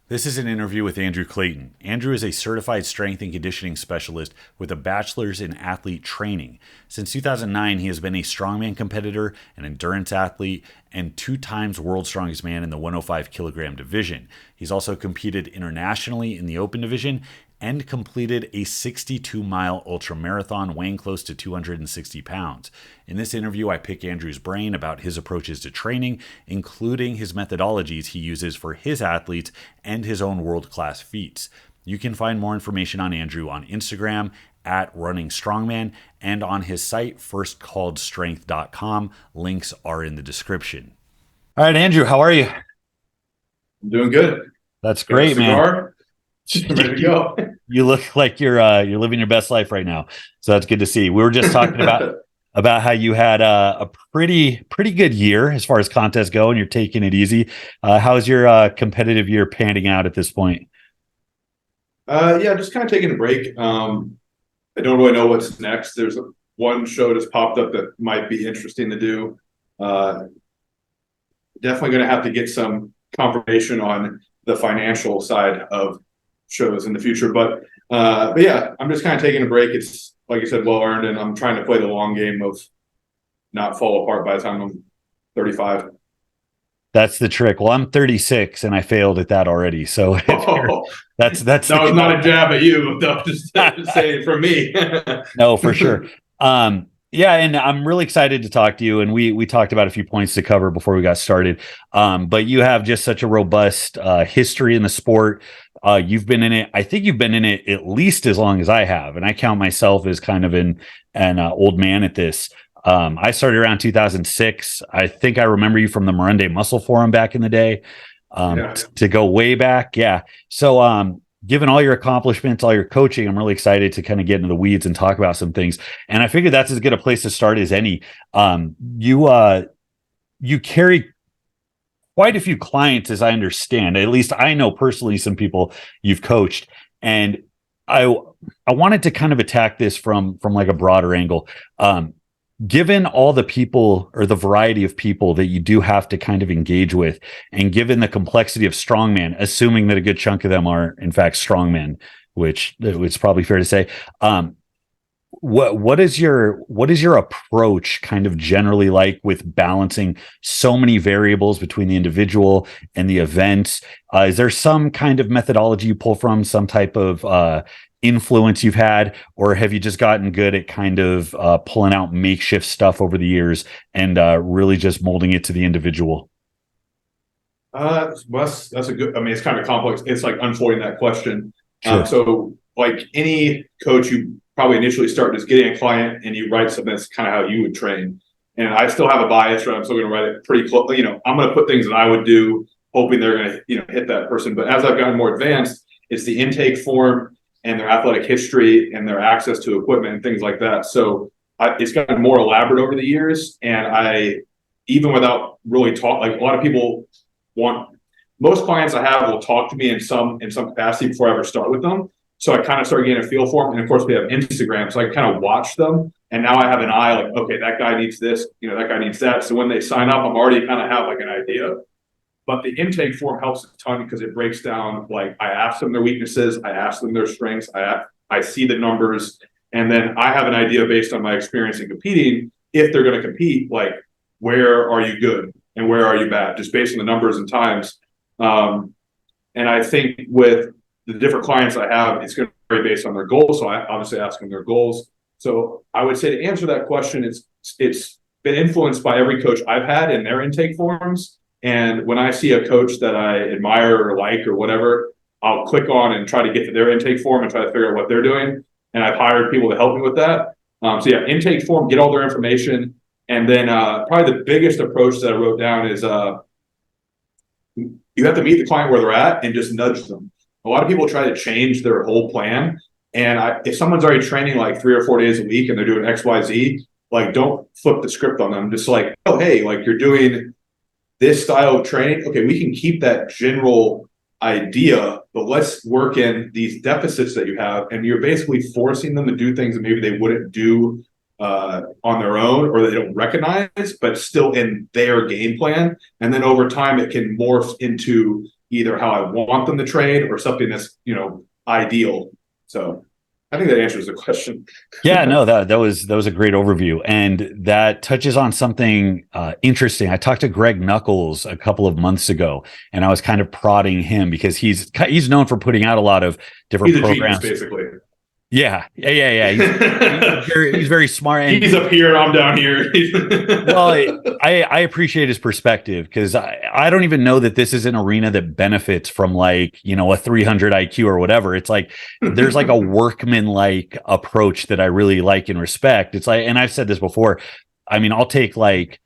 This is an interview with Andrew Clayton. Andrew is a certified strength and conditioning specialist with a bachelor's in athlete training. Since 2009, he has been a strongman competitor, an endurance athlete, and 2 times world's strongest man in the 105 kilogram division. He's also competed internationally in the open division and completed a 62-mile ultramarathon weighing close to 260 pounds. In this interview, I pick Andrew's brain about his approaches to training, including his methodologies he uses for his athletes and his own world-class feats. You can find more information on Andrew on Instagram at Running Strongman and on his site, firstcalledstrength.com. Links are in the description. All right, Andrew, how are you? I'm doing good. That's Got a great, man. cigar. Ready to go. You look like you're living your best life right now. So that's good to see. We were just talking about how you had a pretty good year as far as contests go, and you're taking it easy. How's your competitive year panning out at this point? Yeah, just kind of taking a break. I don't really know what's next. There's one show that's popped up that might be interesting to do. Definitely going to have to get some confirmation on the financial side of shows in the future. But yeah, I'm just kind of taking a break. It's like you said, well earned, and I'm trying to play the long game of not fall apart by the time I'm 35. That's the trick. Well, I'm 36 and I failed at that already. So that's that was not a jab at you. That was just saying for me. No, for sure. Yeah, and I'm really excited to talk to you. And we talked about a few points to cover before we got started. But you have just such a robust history in the sport. You've been in it. I think you've been in it at least as long as I have, and I count myself as kind of an old man at this. I started around 2006. I think I remember you from the Morunde Muscle Forum back in the day. To go way back, yeah. So, given all your accomplishments, all your coaching, I'm really excited to kind of get into the weeds and talk about some things. And I figured that's as good a place to start as any. You carry quite a few clients, as I understand. At least I know personally some people you've coached, and I wanted to kind of attack this from like a broader angle. Given all the people or the variety of people that you do have to kind of engage with, and given the complexity of strongman, assuming that a good chunk of them are in fact strongmen, which it's probably fair to say, what is your approach kind of generally like with balancing so many variables between the individual and the events? Is there some kind of methodology you pull from, some type of influence you've had, or have you just gotten good at kind of pulling out makeshift stuff over the years and really just molding it to the individual? That's a good. I mean, it's kind of complex. It's like unfolding that question. Sure. So, like any coach, you probably initially start just getting a client and you write something that's kind of how you would train. And I still have a bias, right? I'm still going to write it pretty close. I'm going to put things that I would do, hoping they're going to, hit that person. But as I've gotten more advanced, it's the intake form and their athletic history and their access to equipment and things like that. So it's gotten more elaborate over the years. And even without really like a lot of people most clients I have will talk to me in some capacity before I ever start with them. So I kind of start getting a feel for them. And of course we have Instagram. So I can kind of watch them. And now I have an eye like, okay, that guy needs this, that guy needs that. So when they sign up, I'm already kind of have like an idea. But the intake form helps a ton because it breaks down, like I ask them their weaknesses, I ask them their strengths, I see the numbers, and then I have an idea based on my experience in competing, if they're going to compete, like where are you good and where are you bad, just based on the numbers and times. And I think with the different clients I have, it's going to vary based on their goals. So I obviously ask them their goals. So I would say to answer that question, it's been influenced by every coach I've had in their intake forms. And when I see a coach that I admire or like or whatever, I'll click on and try to get to their intake form and try to figure out what they're doing. And I've hired people to help me with that. So yeah, intake form, get all their information. And then probably the biggest approach that I wrote down is you have to meet the client where they're at and just nudge them. A lot of people try to change their whole plan. And if someone's already training like 3 or 4 days a week and they're doing X, Y, Z, like don't flip the script on them. Just like, oh, hey, like you're doing this style of training. Okay, we can keep that general idea, but let's work in these deficits that you have. And you're basically forcing them to do things that maybe they wouldn't do on their own or they don't recognize, but still in their game plan. And then over time, it can morph into either how I want them to train or something that's, ideal. So I think that answers the question. Yeah, no, that was a great overview, and that touches on something interesting. I talked to Greg Knuckles a couple of months ago, and I was kind of prodding him because he's known for putting out a lot of different He's a genius, programs. basically. Yeah. He's very smart, and he's up here, I'm down here. well, I appreciate his perspective because I don't even know that this is an arena that benefits from like, a 300 IQ or whatever. It's like there's like a workman like approach that I really like and respect. It's like, and I've said this before. I mean, I'll take like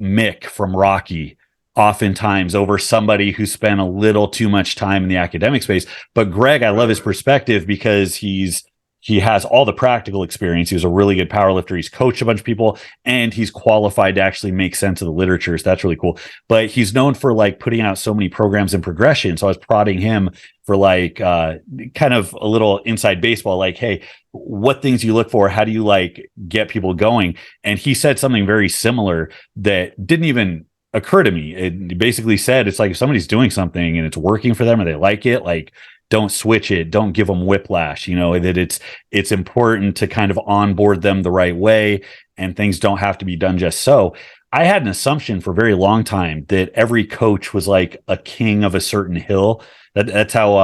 Mick from Rocky oftentimes over somebody who spent a little too much time in the academic space. But Greg, I love his perspective because he has all the practical experience. He was a really good powerlifter. He's coached a bunch of people, and he's qualified to actually make sense of the literature. So that's really cool. But he's known for like putting out so many programs in progression. So I was prodding him for like kind of a little inside baseball, like, hey, what things you look for? How do you like get people going? And he said something very similar that didn't even occur to me. It basically said, it's like if somebody's doing something and it's working for them or they like it, like, don't switch it. Don't give them whiplash. That it's important to kind of onboard them the right way, and things don't have to be done just so. I had an assumption for a very long time that every coach was like a king of a certain hill. That's how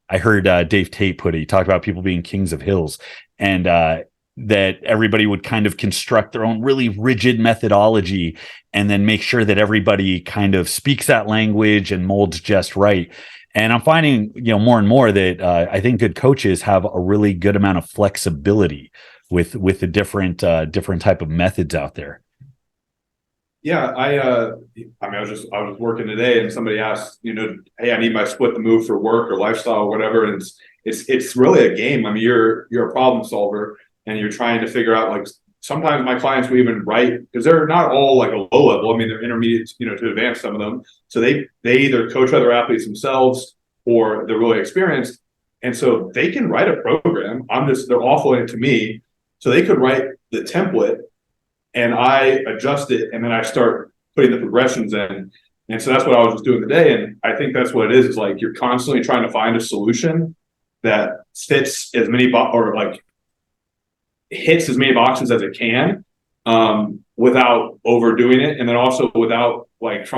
I heard Dave Tate put it. He talked about people being kings of hills, and that everybody would kind of construct their own really rigid methodology and then make sure that everybody kind of speaks that language and molds just right. And I'm finding, more and more that I think good coaches have a really good amount of flexibility with the different type of methods out there. Yeah, I was working today, and somebody asked, hey, I need my split the move for work or lifestyle or whatever, and it's really a game. I mean, you're a problem solver, and you're trying to figure out, like, sometimes my clients will even write, because they're not all like a low level. I mean, they're intermediate, to advanced, some of them. So they either coach other athletes themselves or they're really experienced. And so they can write a program. They're offloading it to me. So they could write the template and I adjust it, and then I start putting the progressions in. And so that's what I was just doing today. And I think that's what it is like you're constantly trying to find a solution that fits as many hits as many boxes as it can, without overdoing it, and then also without like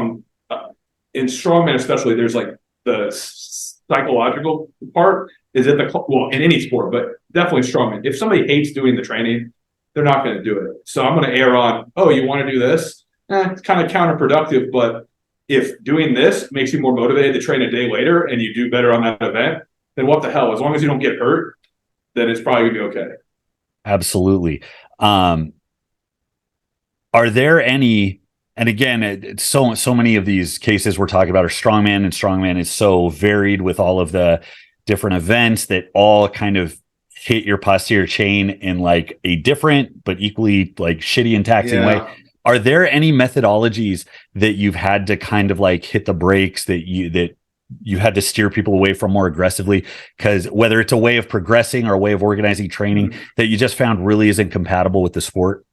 in strongman especially, there's like the psychological part is in in any sport, but definitely strongman. If somebody hates doing the training, they're not going to do it. So I'm going to err on, oh, you want to do this? It's kind of counterproductive, but if doing this makes you more motivated to train a day later and you do better on that event, then what the hell? As long as you don't get hurt, then it's probably going to be okay. Absolutely. Are there any, and again, it's so many of these cases we're talking about are strongman, and strongman is so varied with all of the different events that all kind of hit your posterior chain in like a different but equally like shitty and taxing way. Are there any methodologies that you've had to kind of like hit the brakes that you had to steer people away from more aggressively, because whether it's a way of progressing or a way of organizing training that you just found really isn't compatible with the sport?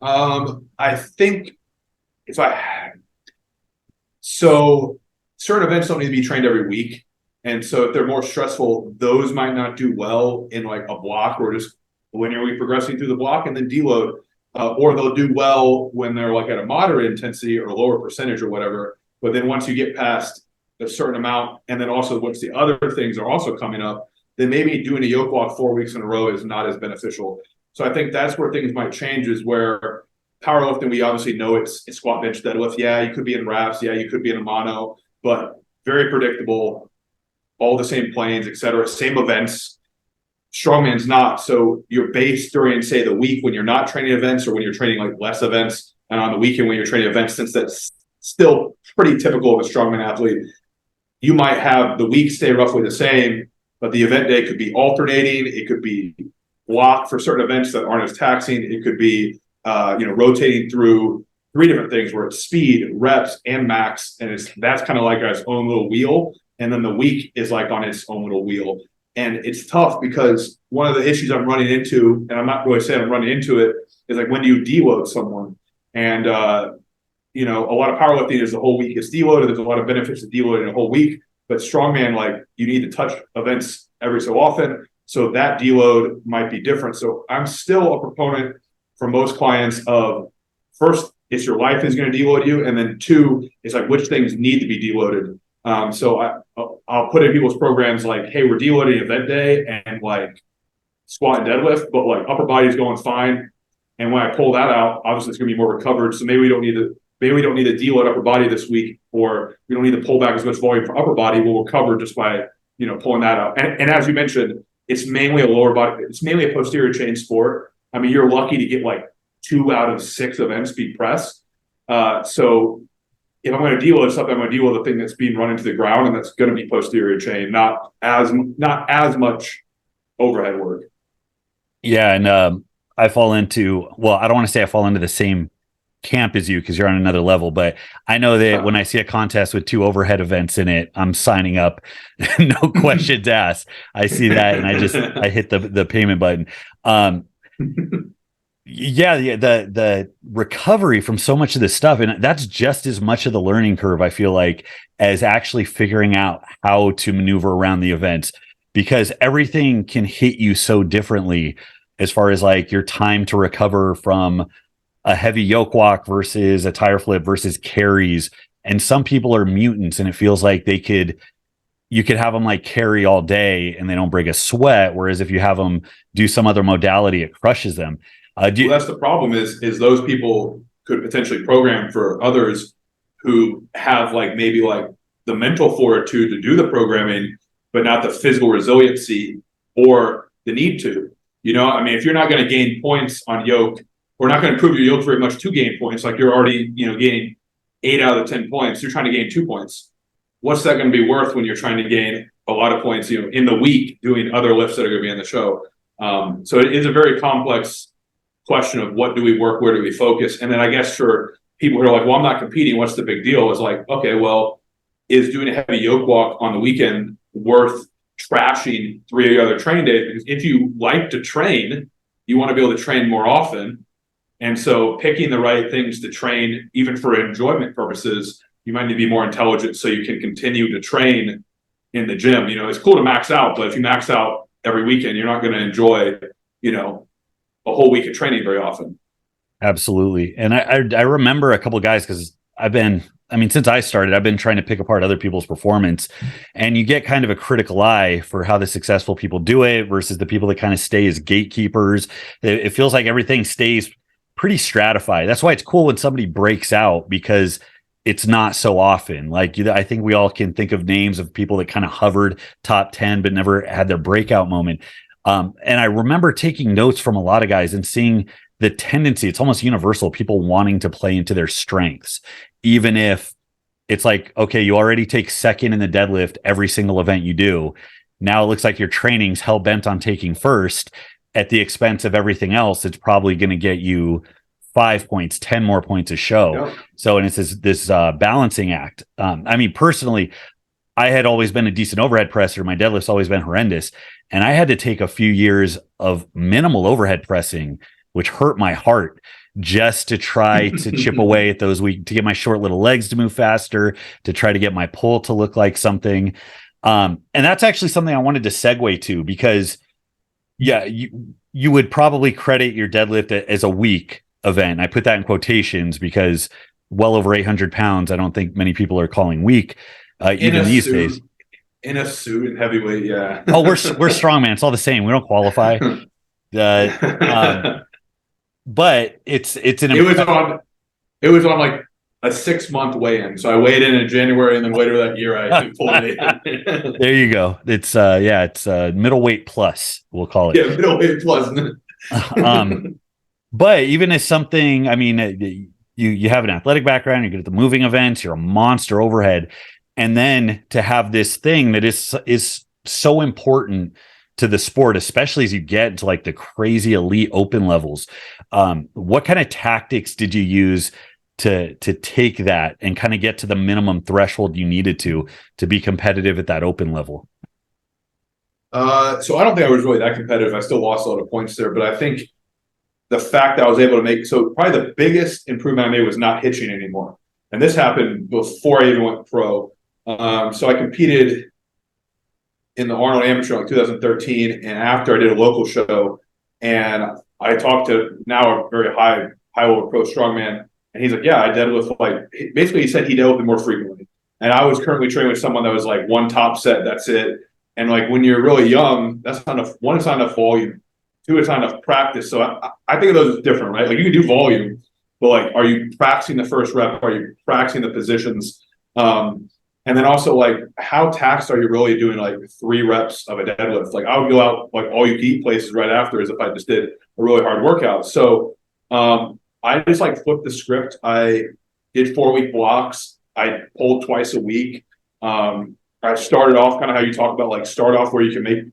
I think so certain events don't need to be trained every week. And so if they're more stressful, those might not do well in like a block or just linearly progressing through the block and then deload, or they'll do well when they're like at a moderate intensity or lower percentage or whatever. But then once you get past a certain amount, and then also once the other things are also coming up, then maybe doing a yoke walk 4 weeks in a row is not as beneficial. So I think that's where things might change, is where powerlifting, we obviously know it's squat, bench, deadlift. Yeah, you could be in wraps. Yeah, you could be in a mono, but very predictable, all the same planes, et cetera, same events. Strongman's not. So you're based during, say, the week when you're not training events, or when you're training like less events, and on the weekend when you're training events, since that's still pretty typical of a strongman athlete, you might have the week stay roughly the same, but the event day could be alternating. It could be blocked for certain events that aren't as taxing. It could be, rotating through 3 different things where it's speed, reps, and max. And that's kind of like its own little wheel. And then the week is like on its own little wheel. And it's tough because one of the issues I'm running into, and I'm not really saying I'm running into it, is like, when do you deload someone? And a lot of powerlifting is the whole week is deloaded. There's a lot of benefits to deloading a whole week, but strongman, like you need to touch events every so often. So that deload might be different. So I'm still a proponent for most clients of first, it's your life is going to deload you. And then two, it's like which things need to be deloaded. So I'll put in people's programs like, hey, we're deloading event day and like squat and deadlift, but like upper body's going fine. And when I pull that out, obviously it's going to be more recovered. So maybe we don't need to deload upper body this week, or we don't need to pull back as much volume for upper body. We'll recover just by, pulling that out. And as you mentioned, it's mainly a lower body. It's mainly a posterior chain sport. I mean, you're lucky to get like 2 out of 6 events be press. So if I'm going to deal with something, I'm going to deal with the thing that's being run into the ground, and that's going to be posterior chain, not as much overhead work. Yeah, and I fall into, well, I don't want to say I fall into the same camp as you because you're on another level, but I know that when I see a contest with 2 overhead events in it, I'm signing up. No questions asked. I see that and I hit the payment button. Yeah, the recovery from so much of this stuff, and that's just as much of the learning curve, I feel like, as actually figuring out how to maneuver around the events, because everything can hit you so differently as far as like your time to recover from a heavy yoke walk versus a tire flip versus carries. And some people are mutants, and it feels like you could have them like carry all day and they don't break a sweat. Whereas if you have them do some other modality, it crushes them. Well, that's the problem is those people could potentially program for others who have like maybe like the mental fortitude to do the programming, but not the physical resiliency or the need to. I mean, if you're not going to gain points on yoke, or not going to improve your yoke very much to gain points, like you're already, gaining 8 out of the 10 points, you're trying to gain 2 points. What's that going to be worth when you're trying to gain a lot of points, in the week doing other lifts that are going to be in the show? So it is a very complex question of what do we work, where do we focus? And then I guess for people who are like, well, I'm not competing, what's the big deal? It's like, okay, well, is doing a heavy yoke walk on the weekend worth trashing 3 other training days? Because if you like to train, you want to be able to train more often. And so picking the right things to train, even for enjoyment purposes, you might need to be more intelligent so you can continue to train in the gym. It's cool to max out, but if you max out every weekend, you're not going to enjoy, a whole week of training very often. Absolutely. And I remember a couple of guys, because since I started, I've been trying to pick apart other people's performance, and you get kind of a critical eye for how the successful people do it versus the people that kind of stay as gatekeepers. It feels like everything stays pretty stratified. That's why it's cool when somebody breaks out, because it's not so often. Like, I think we all can think of names of people that kind of hovered top 10 but never had their breakout moment. And I remember taking notes from a lot of guys and seeing the tendency, it's almost universal, people wanting to play into their strengths, even if it's like, okay, you already take second in the deadlift every single event you do. Now it looks like your training's hell bent on taking first at the expense of everything else. It's probably going to get you 5 points, 10 more points a show. Yep. So, and it's this balancing act. Personally, I had always been a decent overhead presser. My deadlift's always been horrendous. And I had to take a few years of minimal overhead pressing, which hurt my heart, just to try to chip away at those to get my short little legs to move faster, to try to get my pull to look like something. And that's actually something I wanted to segue to, because you would probably credit your deadlift as a weak event. I put that in quotations because well over 800 pounds, I don't think many people are calling weak, even these days. In a suit and heavyweight, yeah. Oh, we're strongman. It's all the same. We don't qualify. But it's an. It was on like a 6-month weigh-in. So I weighed in January, and then later that year I pulled it in. There you go. It's it's middleweight plus, we'll call it. Yeah, middleweight plus. But even as something, you have an athletic background, you're good at the moving events, you're a monster overhead. And then to have this thing that is so important to the sport, especially as you get to like the crazy elite open levels. What kind of tactics did you use to take that and kind of get to the minimum threshold you needed to be competitive at that open level? So I don't think I was really that competitive. I still lost a lot of points there, but I think the fact that I was able to make, so probably the biggest improvement I made was not hitching anymore. And this happened before I even went pro. So I competed in the Arnold Amateur in like 2013, and after I did a local show, and I talked to now a very high level pro strongman, and he's like, yeah, I deadlift like, basically he said he deadlifted more frequently. And I was currently training with someone that was like one top set, that's it. And like when you're really young, that's not enough. One, it's not enough volume. Two, it's not enough practice. So I think of those as different, right? Like you can do volume, but like, are you practicing the first rep? Are you practicing the positions? And then also like, how taxed are you really doing like 3 reps of a deadlift? Like I would go out like all you can eat places right after as if I just did a really hard workout. So I just like flipped the script. I did 4-week blocks. I pulled twice a week. I started off kind of how you talk about, like start off where you can make,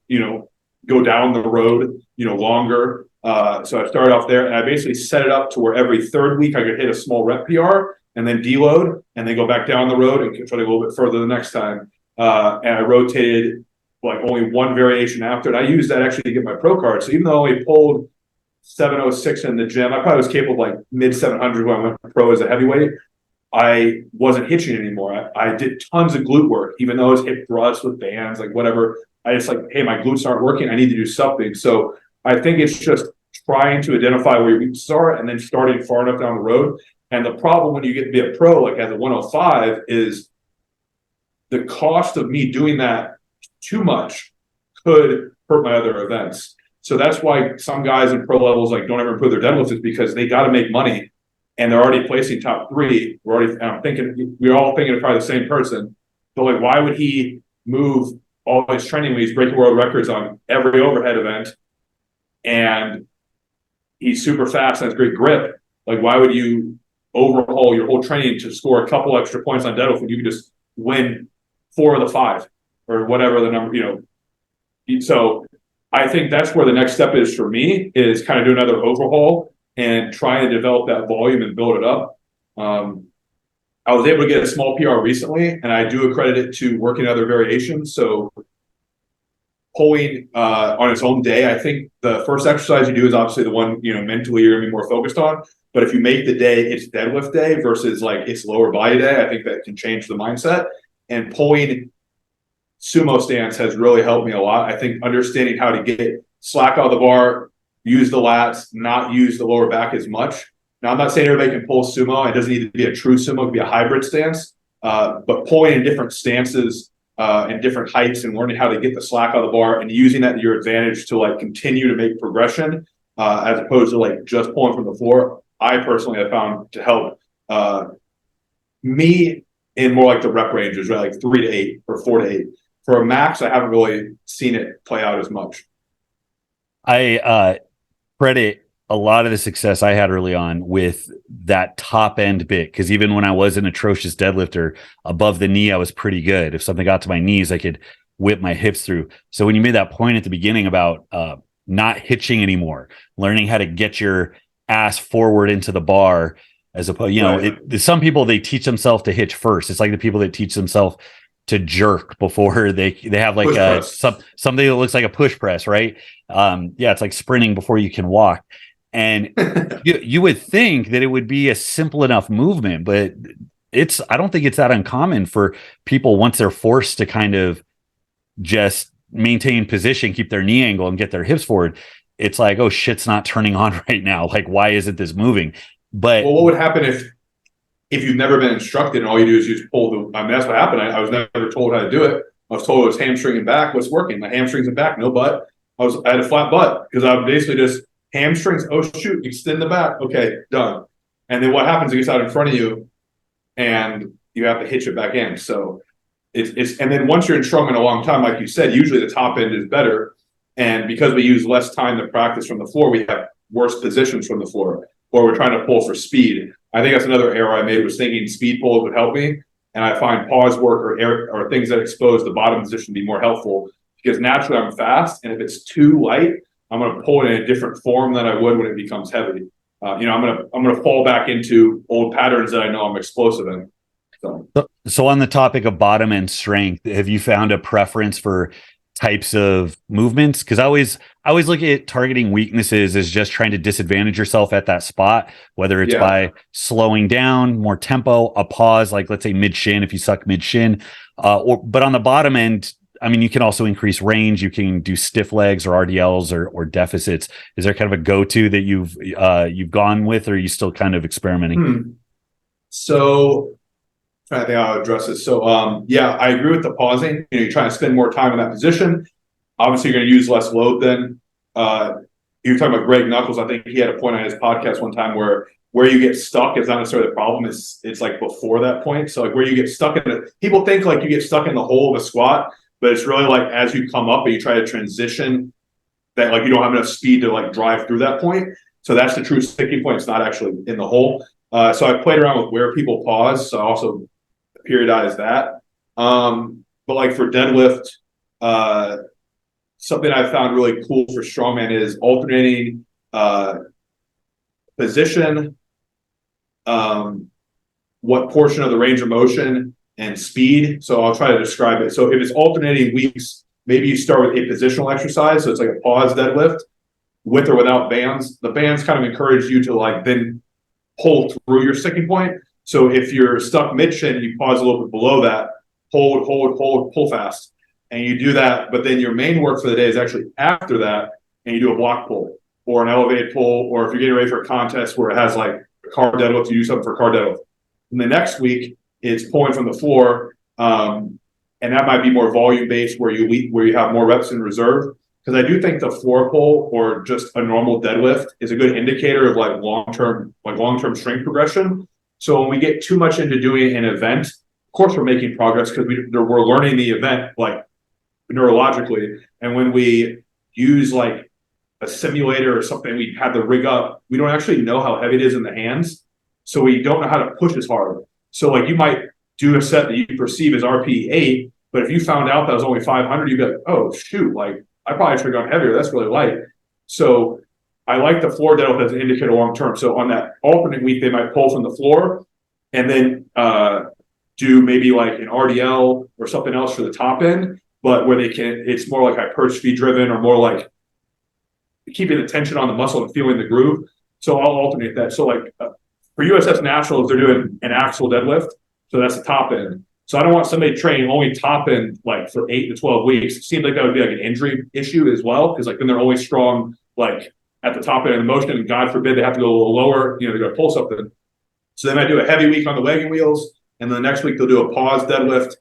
go down the road, longer. So I started off there, and I basically set it up to where every 3rd week I could hit a small rep PR and then deload and then go back down the road and try to go a little bit further the next time. And I rotated like only one variation after. And I used that actually to get my pro card. So even though I only pulled 706 in the gym, I probably was capable of like mid 700 when I went pro as a heavyweight. I wasn't hitching anymore. I did tons of glute work, even though it was hip thrusts with bands, like whatever. I just like, hey, my glutes aren't working. I need to do something. So I think it's just trying to identify where your weaknesses are and then starting far enough down the road. And the problem when you get to be a pro, like as a 105, is the cost of me doing that too much could hurt my other events. So that's why some guys in pro levels like don't ever improve their deadlifts, is because they got to make money. And they're already placing top 3. I'm thinking we're all thinking of probably the same person. But like, why would he move all his training when he's breaking world records on every overhead event, and he's super fast and has great grip? Like, why would you overhaul your whole training to score a couple extra points on deadlift when you can just win 4 of the 5 or whatever the number, So I think that's where the next step is for me, is kind of do another overhaul and try to develop that volume and build it up. I was able to get a small PR recently, and I do accredit it to working other variations. So pulling on its own day, I think the first exercise you do is obviously the one, mentally you're gonna be more focused on. But if you make the day it's deadlift day versus like it's lower body day, I think that can change the mindset. And pulling sumo stance has really helped me a lot. I think understanding how to get slack out of the bar, use the lats, not use the lower back as much. Now, I'm not saying everybody can pull sumo. It doesn't need to be a true sumo. It could be a hybrid stance. But pulling in different stances and different heights and learning how to get the slack out of the bar and using that to your advantage to like continue to make progression as opposed to like just pulling from the floor, I personally have found to help me in more like the rep ranges, right? Like 3 to 8 or 4 to 8. For a max, I haven't really seen it play out as much. I credit a lot of the success I had early on with that top end bit, because even when I was an atrocious deadlifter, above the knee I was pretty good. If something got to my knees, I could whip my hips through. So when you made that point at the beginning about not hitching anymore, learning how to get your ass forward into the bar, as opposed, some people, they teach themselves to hitch first. It's like the people that teach themselves to jerk before they have like something that looks like a push press, right? It's like sprinting before you can walk. And you would think that it would be a simple enough movement, but I don't think it's that uncommon for people, once they're forced to kind of just maintain position, keep their knee angle and get their hips forward. It's like, oh, shit's not turning on right now. Like, why isn't this moving? But what would happen if you've never been instructed and all you do is you just pull that's what happened. I was never told how to do it. I was told it was hamstring and back. What's working? My hamstrings and back, no butt. I had a flat butt because I would basically just hamstrings. Oh shoot, extend the back. Okay, done. And then what happens? It gets out in front of you, and you have to hitch it back in. So it's and then once you're in strongman a long time, like you said, usually the top end is better. And because we use less time to practice from the floor, we have worse positions from the floor, or we're trying to pull for speed. I think that's another error I made, was thinking speed pulls would help me. And I find pause work or things that expose the bottom position to be more helpful, because naturally I'm fast. And if it's too light, I'm going to pull it in a different form than I would when it becomes heavy. I'm going to fall back into old patterns that I know I'm explosive in. So on the topic of bottom end strength, have you found a preference for types of movements? Because I always look at targeting weaknesses as just trying to disadvantage yourself at that spot, whether it's Yeah. by slowing down, more tempo, a pause, like let's say mid shin if you suck mid shin, but on the bottom end, I mean, you can also increase range. You can do stiff legs or RDLs or deficits. Is there kind of a go-to that you've gone with, or are you still kind of experimenting? So I think I'll address this. So yeah, I agree with the pausing. You're trying to spend more time in that position. Obviously, you're going to use less load then. You were talking about Greg Knuckles. I think he had a point on his podcast one time where you get stuck is not necessarily the problem. It's like before that point. So like where you get stuck in it, people think like you get stuck in the hole of a squat, but it's really like as you come up and you try to transition, that like you don't have enough speed to like drive through that point. So that's the true sticking point. It's not actually in the hole. So I played around with where people pause. So I also periodize that. But like for deadlift, something I found really cool for strongman is alternating position, what portion of the range of motion, and speed. So I'll try to describe it. So if it's alternating weeks, maybe you start with a positional exercise. So it's like a pause deadlift with or without bands. The bands kind of encourage you to like then pull through your sticking point. So if you're stuck mid shin, you pause a little bit below that, hold, pull fast. And you do that, but then your main work for the day is actually after that, and you do a block pull or an elevated pull, or if you're getting ready for a contest where it has like a car deadlift, you do something for car deadlift. And the next week, it's pulling from the floor, and that might be more volume based, where you have more reps in reserve. Because I do think the floor pull or just a normal deadlift is a good indicator of like long-term strength progression. So when we get too much into doing an event, of course we're making progress because we're learning the event like neurologically. And when we use like a simulator or something, we have the rig up, we don't actually know how heavy it is in the hands. So we don't know how to push as hard. So like you might do a set that you perceive as RP 8, but if you found out that was only 500, you'd be like, oh shoot, like I probably should have gone heavier. That's really light. So I like the floor deadlift as an indicator long term. So on that alternate week, they might pull from the floor and then do maybe like an RDL or something else for the top end, but where it's more like hypertrophy driven or more like keeping the tension on the muscle and feeling the groove. So I'll alternate that. So like for USS Nationals, they're doing an axle deadlift. So that's the top end. So I don't want somebody training only top end like for 8 to 12 weeks. It seems like that would be like an injury issue as well, because like then they're always strong like at the top end of the motion, and God forbid they have to go a little lower, they're going to pull something. So they might do a heavy week on the wagon wheels, and then the next week they'll do a pause deadlift.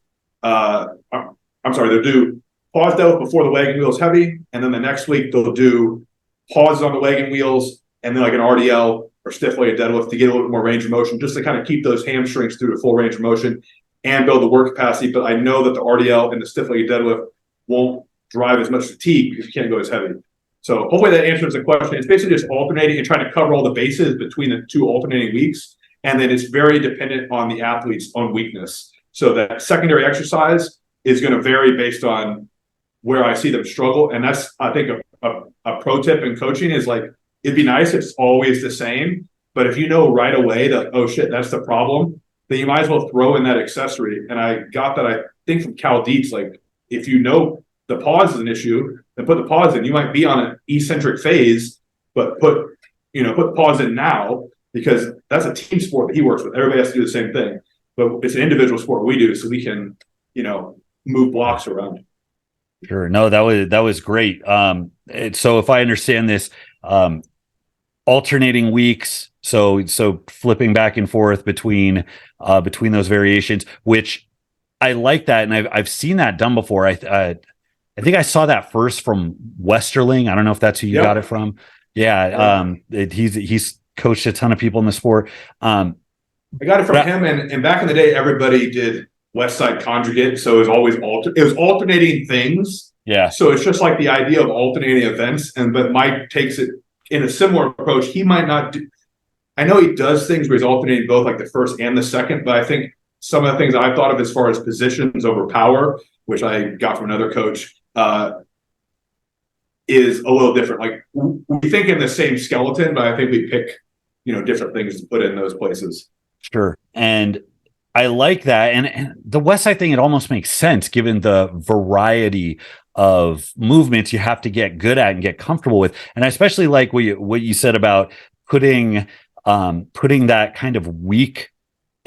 They'll do pause deadlift before the wagon wheels heavy, and then the next week they'll do pauses on the wagon wheels, and then like an RDL or stiff leg deadlift to get a little bit more range of motion, just to kind of keep those hamstrings through the full range of motion and build the work capacity. But I know that the RDL and the stiff leg deadlift won't drive as much fatigue because you can't go as heavy. So hopefully that answers the question. It's basically just alternating and trying to cover all the bases between the two alternating weeks. And then it's very dependent on the athlete's own weakness. So that secondary exercise is going to vary based on where I see them struggle. And that's, I think, a pro tip in coaching is like, it'd be nice if it's always the same. But if you know right away that, oh shit, that's the problem, then you might as well throw in that accessory. And I got that, I think, from Cal Dietz. Like, if you know the pause is an issue, then put the pause in. You might be on an eccentric phase, but put pause in now, because that's a team sport that he works with. Everybody has to do the same thing. But it's an individual sport we do, so we can, move blocks around. Sure. No, that was great. So if I understand this, alternating weeks, so flipping back and forth between those variations, which I like that, and I've seen that done before. I think I saw that first from Westerling. I don't know if that's who you got it from. Yeah. He's coached a ton of people in the sport. I got it from him, and back in the day, everybody did West Side Conjugate, so it was always it was alternating things. Yeah. So it's just like the idea of alternating events, but Mike takes it in a similar approach. He might not do. I know he does things where he's alternating both like the first and the second, but I think some of the things I've thought of as far as positions over power, which I got from another coach, is a little different. Like we think in the same skeleton, but I think we pick, different things to put in those places. Sure. And I like that. And the West Side thing, it almost makes sense given the variety of movements you have to get good at and get comfortable with. And I especially like what you said about putting that kind of weak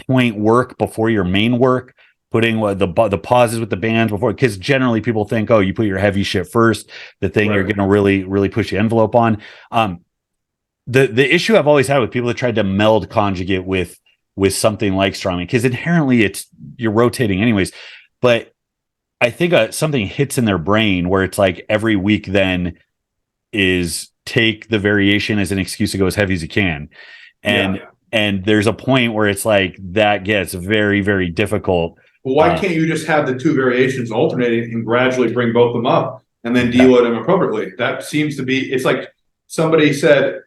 point work before your main work, putting the pauses with the bands before, because generally people think, oh, you put your heavy shit first, the thing you're going to really push the envelope on. The issue I've always had with people that tried to meld conjugate with something like strongman, because inherently you're rotating anyways, but I think something hits in their brain where it's like every week then is take the variation as an excuse to go as heavy as you can. And there's a point where it's like that gets very, very difficult. Well, why can't you just have the two variations alternating and gradually bring both of them up and then deload them appropriately? That seems to be, it's like somebody said,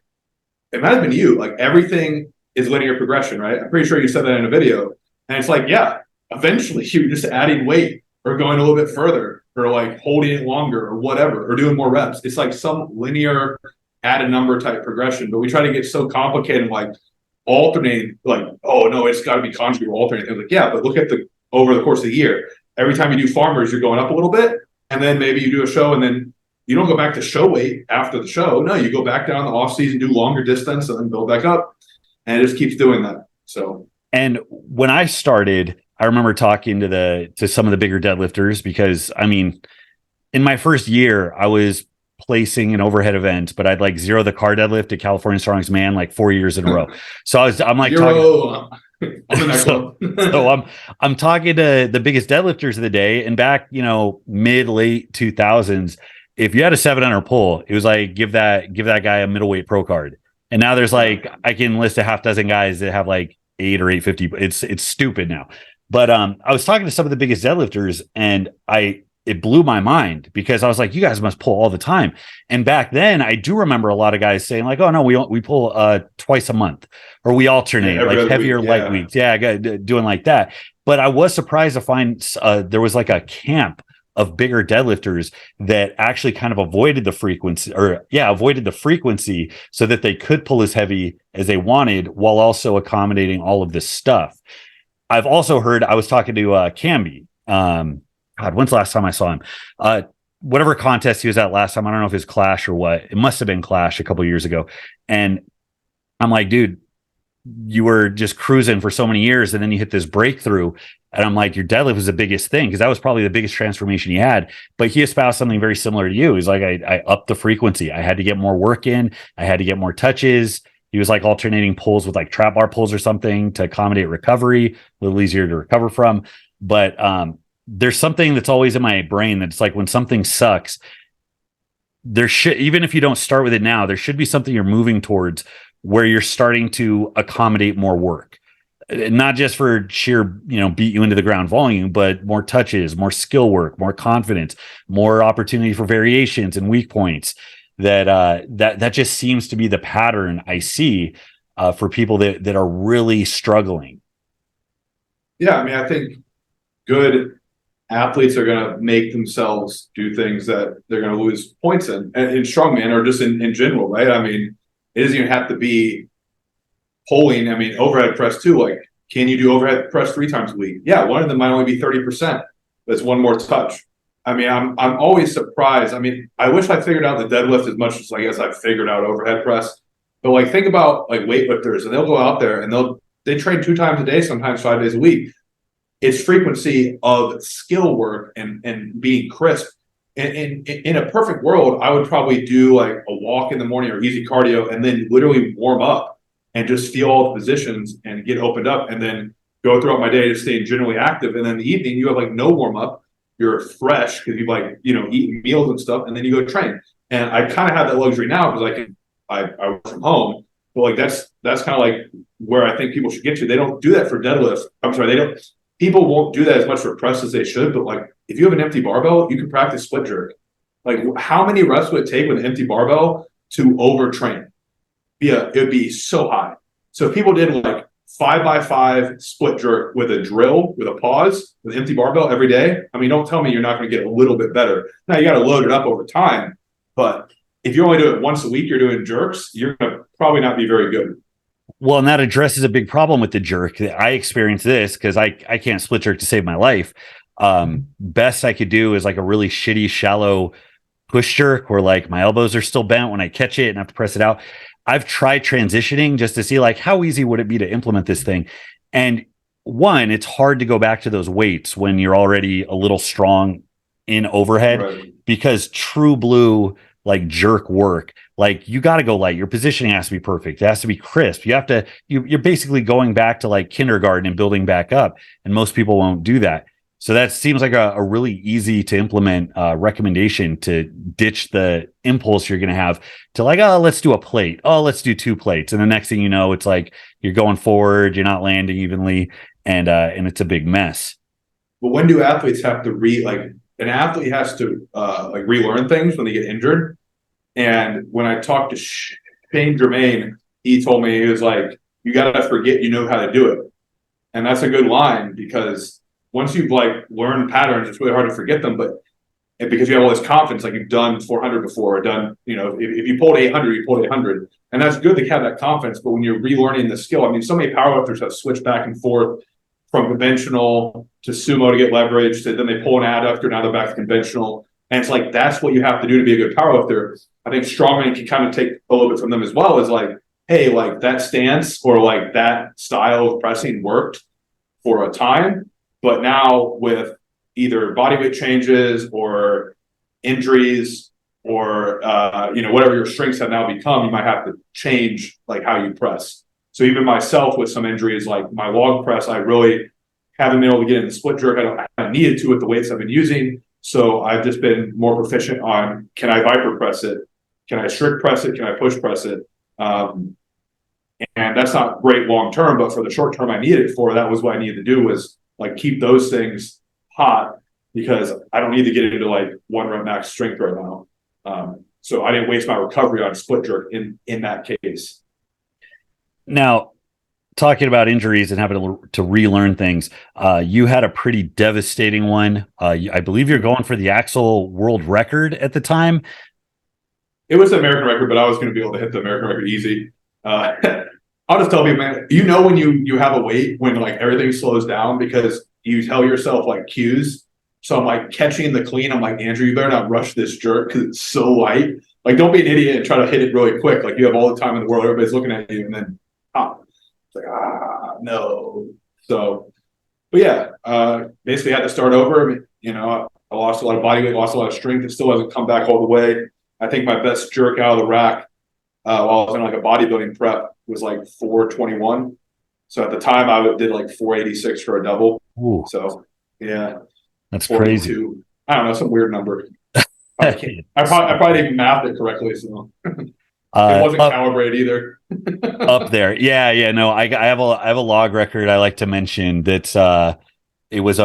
it might have been you, like everything is linear progression, right? I'm pretty sure you said that in a video. And it's like, yeah, eventually you're just adding weight or going a little bit further or like holding it longer or whatever, or doing more reps. It's like some linear add a number type progression, but we try to get so complicated, like alternating, like, oh no, it's got to be conjugate or alternating. They're like, yeah, but look at over the course of the year, every time you do farmers, you're going up a little bit, and then maybe you do a show, and then you don't go back to show weight after the show. No, you go back down the off season, do longer distance, and then build back up, and it just keeps doing that. So, and when I started, I remember talking to some of the bigger deadlifters, because I mean, in my first year, I was placing an overhead event, but I'd like zero the car deadlift at California Strongest Man like 4 years in a row. So I'm like, I'm talking to the biggest deadlifters of the day, and back, mid late 2000s, if you had a 700 pull, it was like give that guy a middleweight pro card. And now there's like, I can list a half dozen guys that have like 8 or 850. It's stupid now. But I was talking to some of the biggest deadlifters, and it blew my mind, because I was like, you guys must pull all the time. And back then I do remember a lot of guys saying like, oh no, we pull twice a month, or we alternate like heavier light weeks. Yeah, doing like that. But I was surprised to find there was like a camp of bigger deadlifters that actually kind of avoided the frequency so that they could pull as heavy as they wanted while also accommodating all of this stuff. I've also heard, I was talking to Camby, God, when's the last time I saw him? Whatever contest he was at last time, I don't know if it was Clash or what. It must have been Clash a couple of years ago. And I'm like, dude, you were just cruising for so many years, and then you hit this breakthrough. And I'm like, your deadlift was the biggest thing, because that was probably the biggest transformation he had. But he espoused something very similar to you. He's like, I upped the frequency. I had to get more work in. I had to get more touches. He was like alternating pulls with like trap bar pulls or something to accommodate recovery, a little easier to recover from. But there's something that's always in my brain that's like, when something sucks, there should, even if you don't start with it now, there should be something you're moving towards where you're starting to accommodate more work, not just for sheer, beat you into the ground volume, but more touches, more skill work, more confidence, more opportunity for variations and weak points. That just seems to be the pattern I see for people that are really struggling. Yeah, I mean, I think good athletes are going to make themselves do things that they're going to lose points in strongman, or just in general, right? I mean, it doesn't even have to be pulling. I mean, overhead press too. Like, can you do overhead press 3 times a week? Yeah, one of them might only be 30%. That's one more touch. I mean, I'm always surprised. I mean, I wish I figured out the deadlift as much as I guess I figured out overhead press. But like, think about like weightlifters, and they'll go out there and they train 2 times a day, sometimes 5 days a week. It's frequency of skill work and being crisp. And in a perfect world, I would probably do like a walk in the morning or easy cardio, and then literally warm up and just feel all the positions and get opened up, and then go throughout my day to stay generally active. And then in the evening, you have like no warm up. You're fresh because you've like, eaten meals and stuff, and then you go train. And I kind of have that luxury now because I work from home. But like that's kind of like where I think people should get to. They don't do that for deadlifts. I'm sorry, people won't do that as much for press as they should, but like if you have an empty barbell, you can practice split jerk. Like, how many reps would it take with an empty barbell to overtrain? It would be so high. So if people did like 5x5 split jerk with a drill, with a pause, with empty barbell every day, I mean, don't tell me you're not going to get a little bit better. Now you got to load it up over time, but if you only do it once a week, you're doing jerks, you're going to probably not be very good. Well, and that addresses a big problem with the jerk. I experienced this because I can't split jerk to save my life. Best I could do is like a really shitty, shallow push jerk where like my elbows are still bent when I catch it and have to press it out. I've tried transitioning just to see like how easy would it be to implement this thing. And one, it's hard to go back to those weights when you're already a little strong in overhead, Right. because true blue like jerk work, like you got to go light. Your positioning has to be perfect. It has to be crisp. You have to, you're basically going back to like kindergarten and building back up. And most people won't do that. So that seems like a really easy to implement recommendation to ditch the impulse you're going to have to like, oh, let's do a plate. Oh, let's do 2 plates. And the next thing you know, it's like you're going forward, you're not landing evenly, and it's a big mess. But when do athletes have to an athlete has to like relearn things when they get injured? And when I talked to Shane Germain, he told me, he was like, you got to forget you know how to do it. And that's a good line, because once you've like learned patterns, it's really hard to forget them. But because you have all this confidence, like you've done 400 before, or done, if you pulled 800, you pulled 800. And that's good to have that confidence. But when you're relearning the skill, I mean, so many powerlifters have switched back and forth from conventional to sumo to get leverage, to then they pull an adductor, now they're back to conventional. And it's like, that's what you have to do to be a good powerlifter. I think strongman can kind of take a little bit from them as well, is like, hey, like that stance or like that style of pressing worked for a time, but now with either body weight changes or injuries or whatever your strengths have now become, you might have to change like how you press. So even myself with some injuries, like my log press, I really haven't been able to get in the split jerk. I needed to with the weights I've been using. So I've just been more proficient on, can I viper press it? Can I strict press it? Can I push press it? And that's not great long term, but for the short term I needed it for, that was what I needed to do, was like keep those things hot, because I don't need to get into like 1 rep max strength right now. So I didn't waste my recovery on split jerk in that case. Now, talking about injuries and having to relearn things, you had a pretty devastating one. I believe you're going for the axle world record at the time. It was the American record, but I was going to be able to hit the American record easy. I'll just tell people, man, when you have a weight, when like everything slows down, because you tell yourself like cues. So I'm like catching the clean. I'm like, Andrew, you better not rush this jerk because it's so light. Like, don't be an idiot and try to hit it really quick. Like, you have all the time in the world. Everybody's looking at you, and then it's like, no. So, but yeah, basically had to start over. I lost a lot of body weight, lost a lot of strength. It still hasn't come back all the way. I think my best jerk out of the rack while I was in like a bodybuilding prep was like 421. So at the time I did like 486 for a double. Ooh. So yeah, that's crazy. I don't know, some weird number. I probably didn't math it correctly, so it wasn't calibrated either. Up there, yeah. No, I have a log record I like to mention. That's it was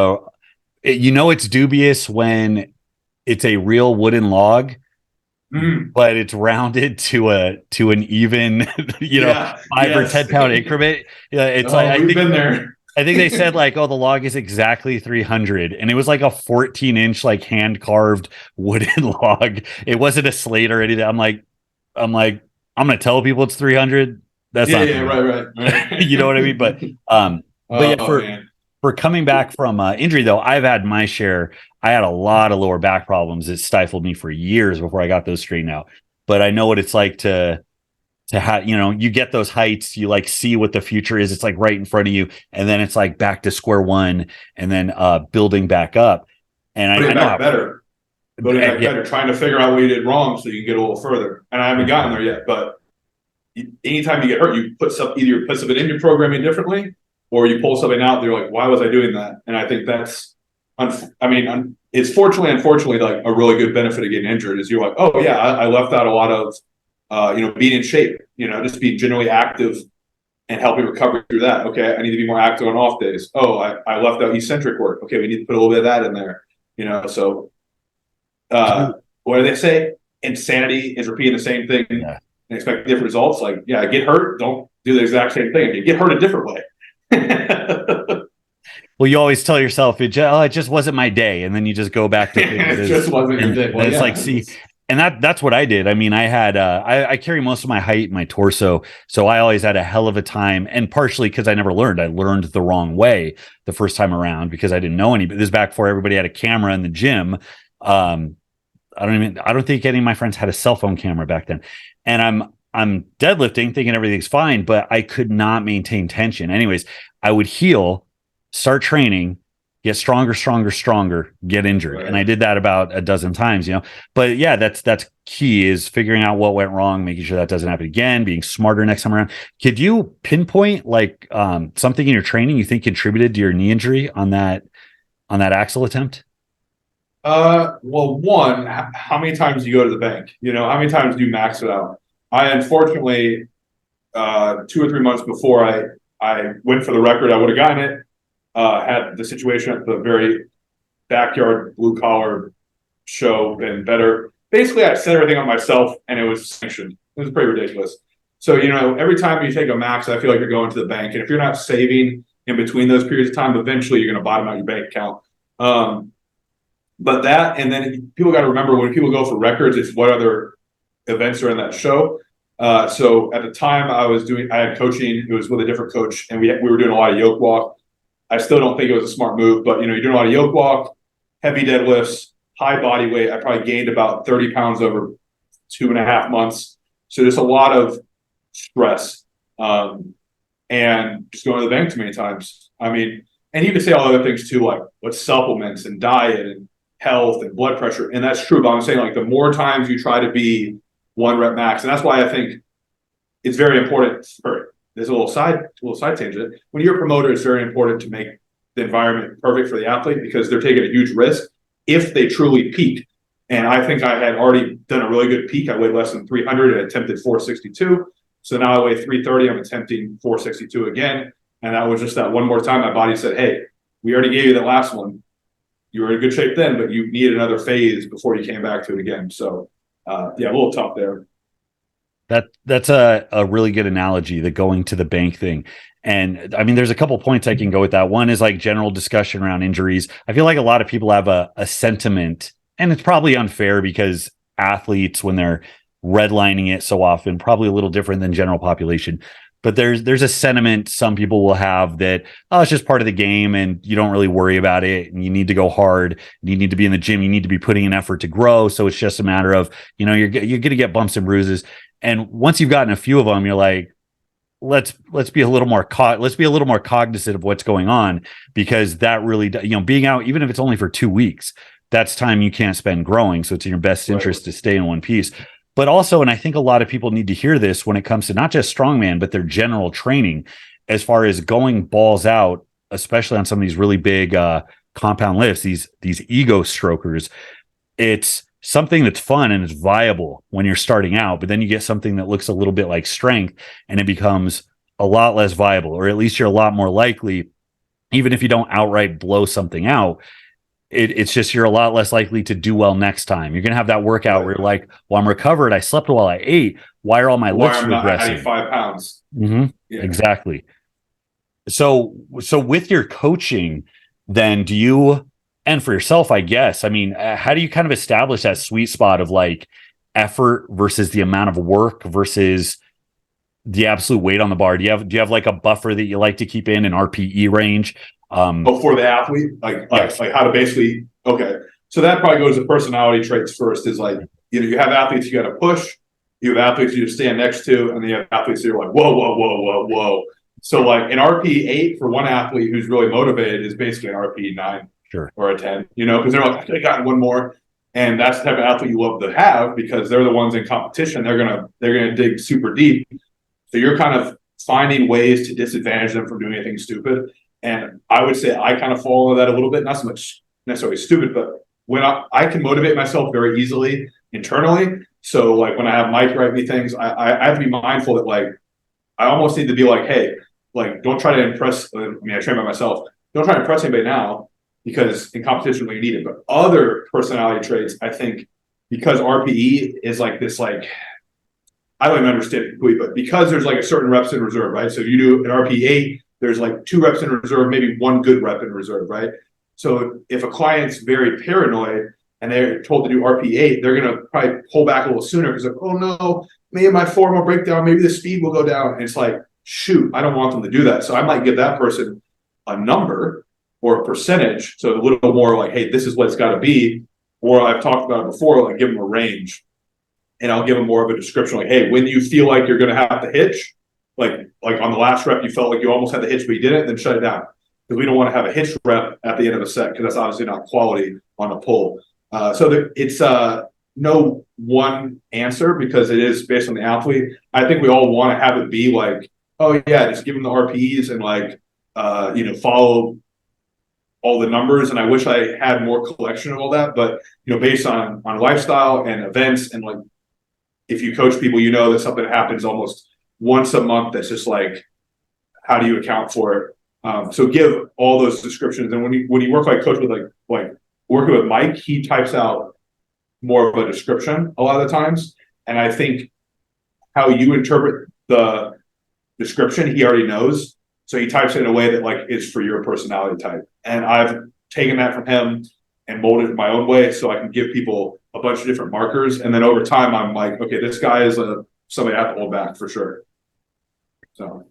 it's dubious when it's a real wooden log. But it's rounded to an even, 5 or 10 pound increment. Yeah, it's like we've been there. I think they said like, oh, the log is exactly 300, and it was like a 14-inch like hand carved wooden log. It wasn't a slate or anything. I'm like, I'm gonna tell people it's 300. That's not right. You know what I mean? But for coming back from injury, though, I've had my share. I had a lot of lower back problems that stifled me for years before I got those straightened out. But I know what it's like to have, you get those heights, you like see what the future is. It's like right in front of you. And then it's like back to square one and then building back up. And Building back better, trying to figure out what you did wrong so you can get a little further. And I haven't gotten there yet, but anytime you get hurt, you either you put something in your programming differently, or you pull something out, they're like, why was I doing that? And I think that's, it's unfortunately like a really good benefit of getting injured, is you're like, oh yeah, I left out a lot of, being in shape, just being generally active and helping recover through that. Okay, I need to be more active on off days. Oh, I left out eccentric work. Okay, we need to put a little bit of that in there, so what do they say? Insanity is repeating the same thing and expect different results. Like, yeah, get hurt, don't do the exact same thing. Get hurt a different way. Well, you always tell yourself it just wasn't my day, and then you just go back to it just wasn't your day. Well, it's like, see, And that's what I did. I mean, I had I carry most of my height in my torso, so I always had a hell of a time. And partially because I never learned. I learned the wrong way the first time around because I didn't know any. But this is back before everybody had a camera in the gym. I don't think any of my friends had a cell phone camera back then. And I'm deadlifting, thinking everything's fine, but I could not maintain tension. Anyways, I would heal, start training, get stronger, get injured. Right. And I did that about a dozen times, But yeah, that's key, is figuring out what went wrong, making sure that doesn't happen again, being smarter next time around. Could you pinpoint like something in your training you think contributed to your knee injury on that axle attempt? Well, one, how many times do you go to the bank? How many times do you max it out? I unfortunately, 2 or 3 months before I went for the record, I would have gotten it. Had the situation at the very backyard blue collar show been better. Basically, I set everything on myself, and it was sanctioned. It was pretty ridiculous. So, every time you take a max, I feel like you're going to the bank. And if you're not saving in between those periods of time, eventually you're going to bottom out your bank account. But that, and then people got to remember, when people go for records, it's what other events are in that show. So at the time I had coaching. It was with a different coach, and we were doing a lot of yoke walk. I still don't think it was a smart move, but you're doing a lot of yoke walk, heavy deadlifts, high body weight. I probably gained about 30 pounds over 2.5 months. So there's a lot of stress, and just going to the bank too many times. I mean, and you can say all other things too, like what supplements and diet and health and blood pressure. And that's true, but I'm saying, like, the more times you try to be 1 rep max, and that's why I think it's very important. There's a little side tangent. When you're a promoter, it's very important to make the environment perfect for the athlete, because they're taking a huge risk if they truly peak. And I think I had already done a really good peak. I weighed less than 300 and attempted 462. So now I weigh 330. I'm attempting 462 again. And that was just that one more time my body said, hey, we already gave you that last one. You were in good shape then, but you needed another phase before you came back to it again. So, a little tough there. That's a really good analogy, the going to the bank thing. And I mean, there's a couple points I can go with that. One is like general discussion around injuries. I feel like a lot of people have a sentiment, and it's probably unfair because athletes, when they're redlining it so often, probably a little different than general population. But there's a sentiment some people will have that, oh, it's just part of the game and you don't really worry about it, and you need to go hard, and you need to be in the gym, you need to be putting an effort to grow. So it's just a matter of, you're going to get bumps and bruises. And once you've gotten a few of them, you're like, let's be a little more cognizant of what's going on, because that really, being out, even if it's only for 2 weeks, that's time you can't spend growing. So it's in your best interest to stay in one piece. But also, and I think a lot of people need to hear this when it comes to not just strongman, but their general training, as far as going balls out, especially on some of these really big compound lifts, these ego strokers. It's something that's fun and it's viable when you're starting out, but then you get something that looks a little bit like strength and it becomes a lot less viable, or at least you're a lot more likely, even if you don't outright blow something out, it's just you're a lot less likely to do well next time. You're going to have that workout where you're like, well, I'm recovered. I slept while I ate. Why are all my lifts regressing? 5 pounds. Mm-hmm. Yeah. Exactly. So with your coaching, then do you, and for yourself, I guess, I mean, how do you kind of establish that sweet spot of like effort versus the amount of work versus the absolute weight on the bar? Do you have like a buffer that you like to keep in an RPE range? For the athlete, like how to basically, okay. So that probably goes to personality traits first, is like, you have athletes you got to push, you have athletes you stand next to, and then you have athletes that are like, whoa. So like an RP 8 for one athlete who's really motivated is basically an RP 9 or a 10, because they're like, I could have gotten one more. And that's the type of athlete you love to have, because they're the ones in competition. They're gonna dig super deep. So you're kind of finding ways to disadvantage them from doing anything stupid. And I would say I kind of fall into that a little bit, not so much necessarily stupid, but when I can motivate myself very easily internally. So like when I have Mike write me things, I have to be mindful that like, I almost need to be like, hey, like, don't try to impress. I train by myself. Don't try to impress anybody now, because in competition when you need it. But other personality traits, I think, because RPE is like this, like, I don't even understand it completely, but because there's like a certain reps in reserve, right? So if you do an RP 8, there's like 2 reps in reserve, maybe 1 good rep in reserve, right? So if a client's very paranoid, and they're told to do RP8, they're going to probably pull back a little sooner because like, oh no, maybe my form will break down, maybe the speed will go down. And it's like, shoot, I don't want them to do that. So I might give that person a number or a percentage. So a little more like, hey, this is what it's got to be. Or I've talked about it before, like give them a range. And I'll give them more of a description, like, hey, when you feel like you're going to have to hitch, like on the last rep, you felt like you almost had the hitch, but you didn't, then shut it down. Because we don't want to have a hitch rep at the end of a set, because that's obviously not quality on a pull. It's no one answer, because it is based on the athlete. I think we all want to have it be like, oh yeah, just give them the RPEs and like, follow all the numbers. And I wish I had more collection of all that, but based on lifestyle and events, and like, if you coach people, that something happens almost once a month. That's just like, how do you account for it? So give all those descriptions. And when you work like coach with like working with Mike, he types out more of a description a lot of the times. And I think how you interpret the description, he already knows. So he types it in a way that like is for your personality type. And I've taken that from him and molded it my own way, so I can give people a bunch of different markers. And then over time, I'm like, okay, this guy is somebody I have to hold back for sure. So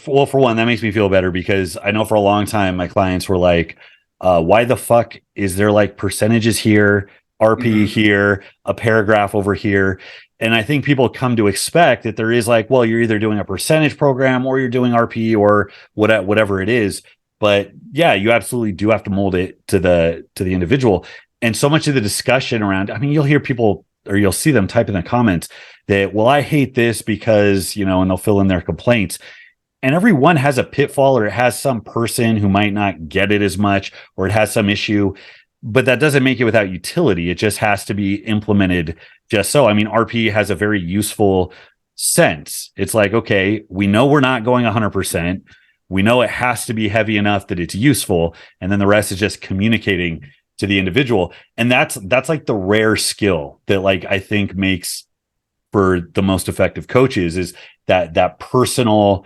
well, for one, that makes me feel better, because I know for a long time my clients were like, why the fuck is there like percentages here, RP here, a paragraph over here? And I think people come to expect that there is like, well, you're either doing a percentage program or you're doing RP or whatever it is. But yeah, you absolutely do have to mold it to the individual. And so much of the discussion around, I mean, you'll hear people, or you'll see them type in the comments that, well, I hate this because, and they'll fill in their complaints. And everyone has a pitfall, or it has some person who might not get it as much, or it has some issue, but that doesn't make it without utility. It just has to be implemented just so. I mean, RP has a very useful sense. It's like, okay, we know we're not going 100%. We know it has to be heavy enough that it's useful. And then the rest is just communicating to the individual. And that's like the rare skill that like I think makes for the most effective coaches, is that personal.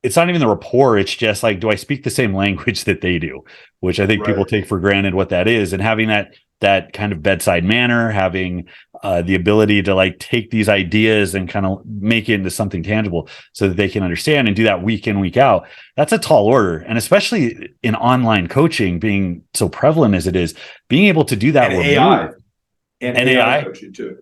It's not even the rapport. It's just like, do I speak the same language that they do? Which I think people take for granted what that is. And having that kind of bedside manner, having the ability to like take these ideas and kind of make it into something tangible so that they can understand and do that week in, week out. That's a tall order. And especially in online coaching being so prevalent as it is, being able to do that. And AI. And AI coaching too.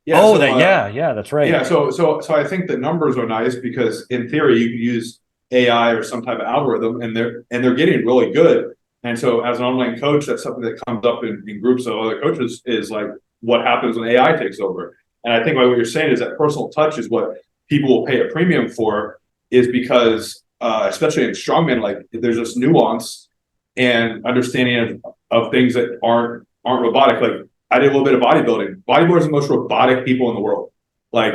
Yeah. That's right. Yeah. So I think the numbers are nice, because in theory you could use AI or some type of algorithm, and they're getting really good. And so as an online coach, that's something that comes up in groups of other coaches, is like, what happens when AI takes over? And I think what you're saying is that personal touch is what people will pay a premium for, is because especially in strongman, like there's this nuance and understanding of things that aren't robotic. Like I did a little bit of bodybuilding. Bodybuilders are the most robotic people in the world. Like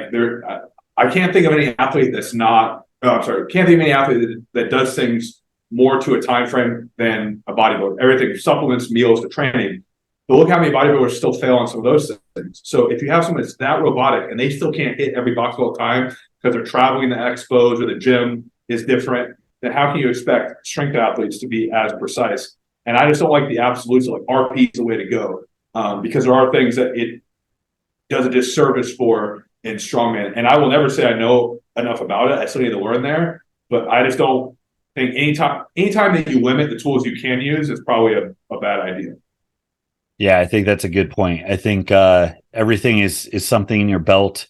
I can't think of any athlete that's not. Can't think of any athlete that does things more to a time frame than a bodybuilder. Everything, supplements, meals, to training. But look how many bodybuilders still fail on some of those things. So if you have someone that's that robotic and they still can't hit every box all the time because they're traveling to expos or the gym is different, then how can you expect strength athletes to be as precise? And I just don't like the absolutes of like RP is the way to go, because there are things that it does a disservice for in strongman. And I will never say I know enough about it. I still need to learn there, but I just don't think anytime that you limit the tools you can use is probably a bad idea. Yeah, I think that's a good point. I think everything is something in your belt.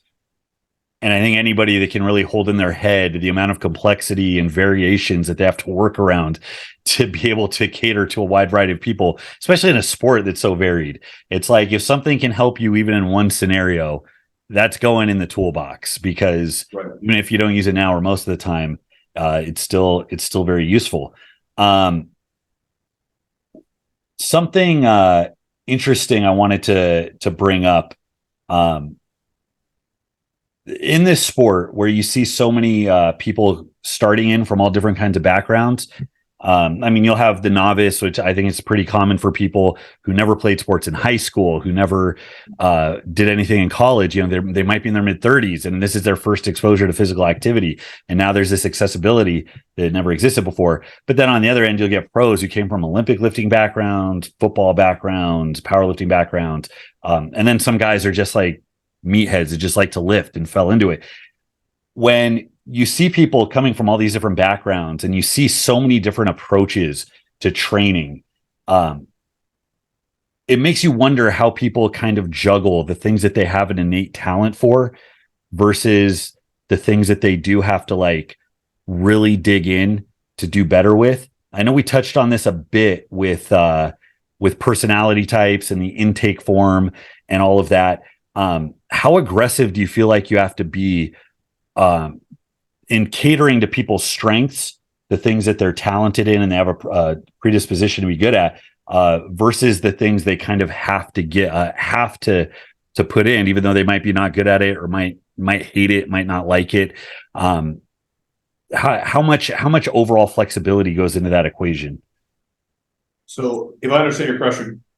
And I think anybody that can really hold in their head the amount of complexity and variations that they have to work around to be able to cater to a wide variety of people, especially in a sport that's so varied. It's like, if something can help you even in one scenario, that's going in the toolbox, because even if you don't use it now or most of the time, it's still very useful. Something interesting I wanted to bring up, in this sport where you see so many people starting in from all different kinds of backgrounds, I mean, you'll have the novice, which I think is pretty common for people who never played sports in high school, who never did anything in college. You know, they might be in their mid 30s, and this is their first exposure to physical activity. And now there's this accessibility that never existed before. But then on the other end, you'll get pros who came from Olympic lifting backgrounds, football backgrounds, powerlifting backgrounds, and then some guys are just like meatheads that just like to lift and fell into it. When you see people coming from all these different backgrounds and you see so many different approaches to training, it makes you wonder how people kind of juggle the things that they have an innate talent for versus the things that they do have to like really dig in to do better with. I know we touched on this a bit with personality types and the intake form and all of that. How aggressive do you feel like you have to be in catering to people's strengths, the things that they're talented in and they have a predisposition to be good at, versus the things they kind of have to put in, even though they might be not good at it or might hate it, might not like it. How much overall flexibility goes into that equation? So if I understand your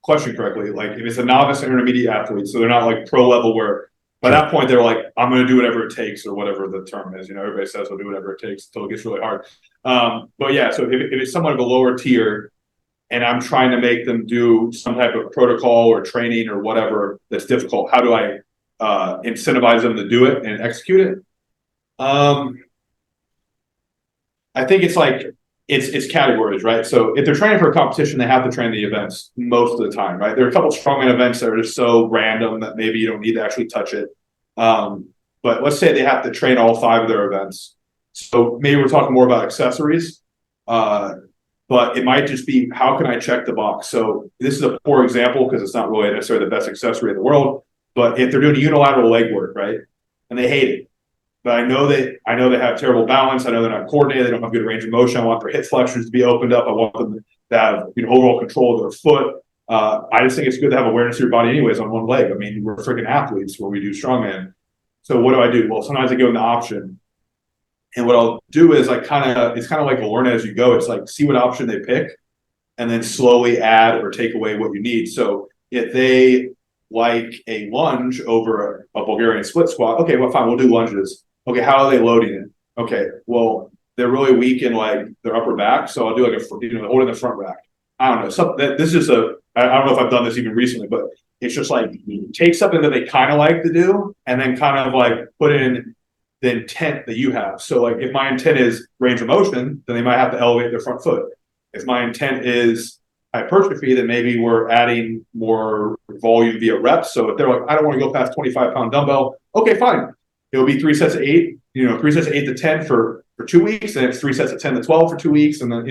question correctly, like if it's a novice and intermediate athlete, so they're not like pro level where by that point they're like, I'm going to do whatever it takes, or whatever the term is. You know, everybody says they'll do whatever it takes until it gets really hard. But yeah, so if it's somewhat of a lower tier and I'm trying to make them do some type of protocol or training or whatever that's difficult, how do I incentivize them to do it and execute it? I think it's like it's categories, right? So if they're training for a competition, they have to train the events most of the time, right? There are a couple of strongman events that are just so random that maybe you don't need to actually touch it. But let's say they have to train all 5 of their events. So maybe we're talking more about accessories, but it might just be, how can I check the box? So this is a poor example because it's not really necessarily the best accessory in the world. But if they're doing unilateral leg work, right, and they hate it, but I know they have terrible balance. I know they're not coordinated. They don't have good range of motion. I want their hip flexors to be opened up. I want them to have overall control of their foot. I just think it's good to have awareness of your body anyways on one leg. I mean, we're freaking athletes where we do strongman. So what do? Well, sometimes I go in the option. And what I'll do is it's kind of like a learn as you go. It's like, see what option they pick and then slowly add or take away what you need. So if they like a lunge over a Bulgarian split squat, okay, well, fine, we'll do lunges. Okay, how are they loading it? Okay, well, they're really weak in like their upper back, so I'll do like holding the front rack. I don't know. This is I don't know if I've done this even recently, but it's just like take something that they kind of like to do and then kind of like put in the intent that you have. So like if my intent is range of motion, then they might have to elevate their front foot. If my intent is hypertrophy, then maybe we're adding more volume via reps. So if they're like, I don't want to go past 25-pound dumbbell, okay, fine. It'll be 3 sets of 8, 3 sets of 8 to 10 for 2 weeks, and it's 3 sets of 10 to 12 for 2 weeks. And then,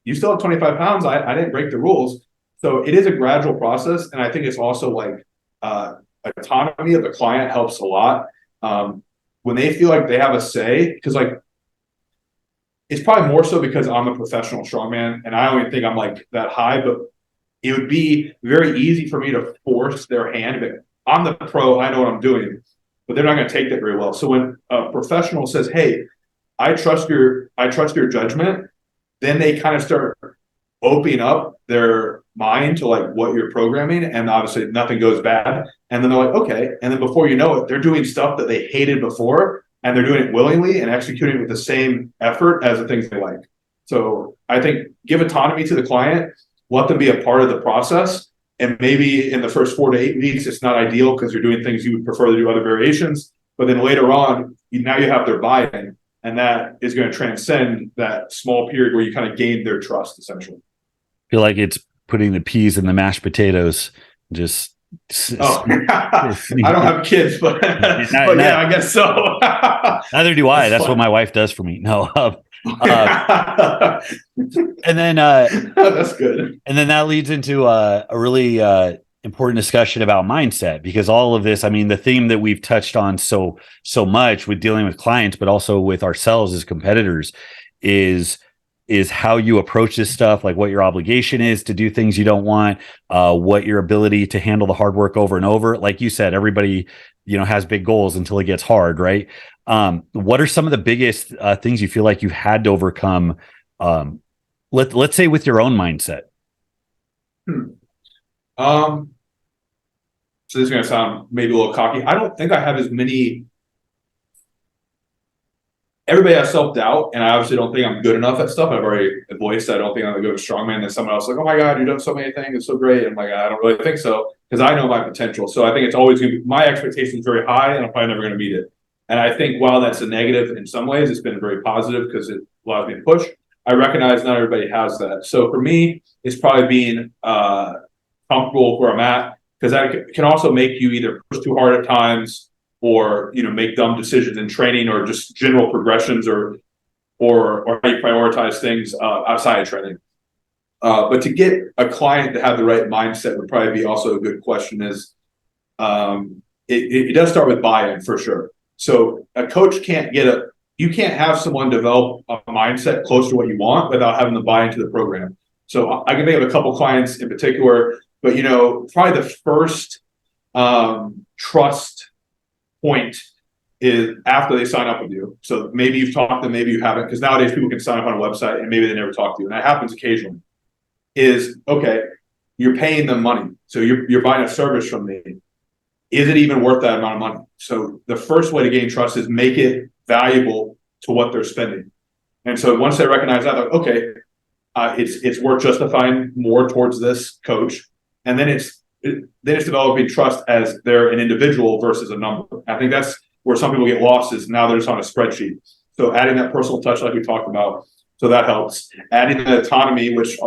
you still have 25 pounds. I didn't break the rules. So it is a gradual process. And I think it's also like autonomy of the client helps a lot. When they feel like they have a say, because like, it's probably more so because I'm a professional strongman and I don't even think I'm like that high, but it would be very easy for me to force their hand. But I'm the pro, I know what I'm doing, but they're not going to take that very well. So when a professional says, hey, I trust your judgment, then they kind of start opening up their mind to like what you're programming. And obviously nothing goes bad. And then they're like, okay. And then before you know it, they're doing stuff that they hated before and they're doing it willingly and executing with the same effort as the things they like. So I think give autonomy to the client, let them be a part of the process. And maybe in the first 4 to 8 weeks, it's not ideal because you're doing things you would prefer to do other variations. But then later on, now you have their buy-in, and that is going to transcend that small period where you kind of gain their trust, essentially. I feel like it's putting the peas in the mashed potatoes. Just I don't have kids, but yeah, I guess so. Neither do I. That's what my wife does for me. No. And then that's good. And then that leads into a really important discussion about mindset, because all of this, I mean, the theme that we've touched on so much with dealing with clients, but also with ourselves as competitors is how you approach this stuff, like what your obligation is to do things you don't want, what your ability to handle the hard work over and over. Like you said, everybody, has big goals until it gets hard, right? What are some of the biggest things you feel like you've had to overcome let's say with your own mindset. So this is going to sound maybe a little cocky. I don't think I have as many. Everybody has self-doubt, and I obviously don't think I'm good enough at stuff. I've already voiced I don't think I'm going to go to strongman. Then someone else is like, oh my God, you've done so many things. It's so great. I'm like, I don't really think so because I know my potential. So I think it's always going to be, my expectation is very high and I'm probably never going to meet it. And I think while that's a negative in some ways, it's been very positive because it allows me to push. I recognize not everybody has that. So for me, it's probably being comfortable where I'm at because that can also make you either push too hard at times or make dumb decisions in training or just general progressions or how you prioritize things outside of training. But to get a client to have the right mindset would probably be also a good question is it does start with buy-in for sure. So a coach you can't have someone develop a mindset close to what you want without having the buy into the program. So I can think of a couple clients in particular, but probably the first trust point is after they sign up with you. So maybe you've talked to them, maybe you haven't, because nowadays people can sign up on a website and maybe they never talk to you. And that happens occasionally. Is okay, you're paying them money. So you're buying a service from me. Is it even worth that amount of money? So the first way to gain trust is make it valuable to what they're spending. And so once they recognize that, like, okay, it's worth justifying more towards this coach. And then it's developing trust as they're an individual versus a number. I think that's where some people get lost is now they're just on a spreadsheet. So adding that personal touch, like we talked about, so that helps. Adding the autonomy, which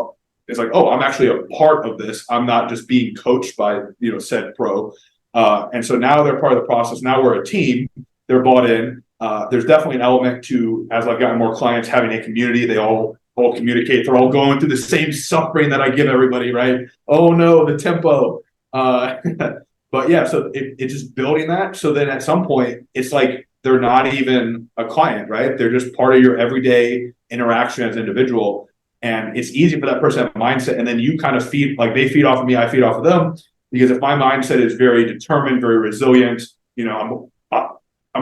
is like, oh, I'm actually a part of this. I'm not just being coached by said pro. And so now they're part of the process. Now we're a team. They're bought in. There's definitely an element to, as I've gotten more clients, having a community. They all communicate. They're all going through the same suffering that I give everybody, right? Oh no, the tempo. But yeah, so it's just building that. So then at some point, it's like they're not even a client, right? They're just part of your everyday interaction as an individual. And it's easy for that person to have a mindset. And then you kind of feed, like they feed off of me, I feed off of them. Because if my mindset is very determined, very resilient, I'm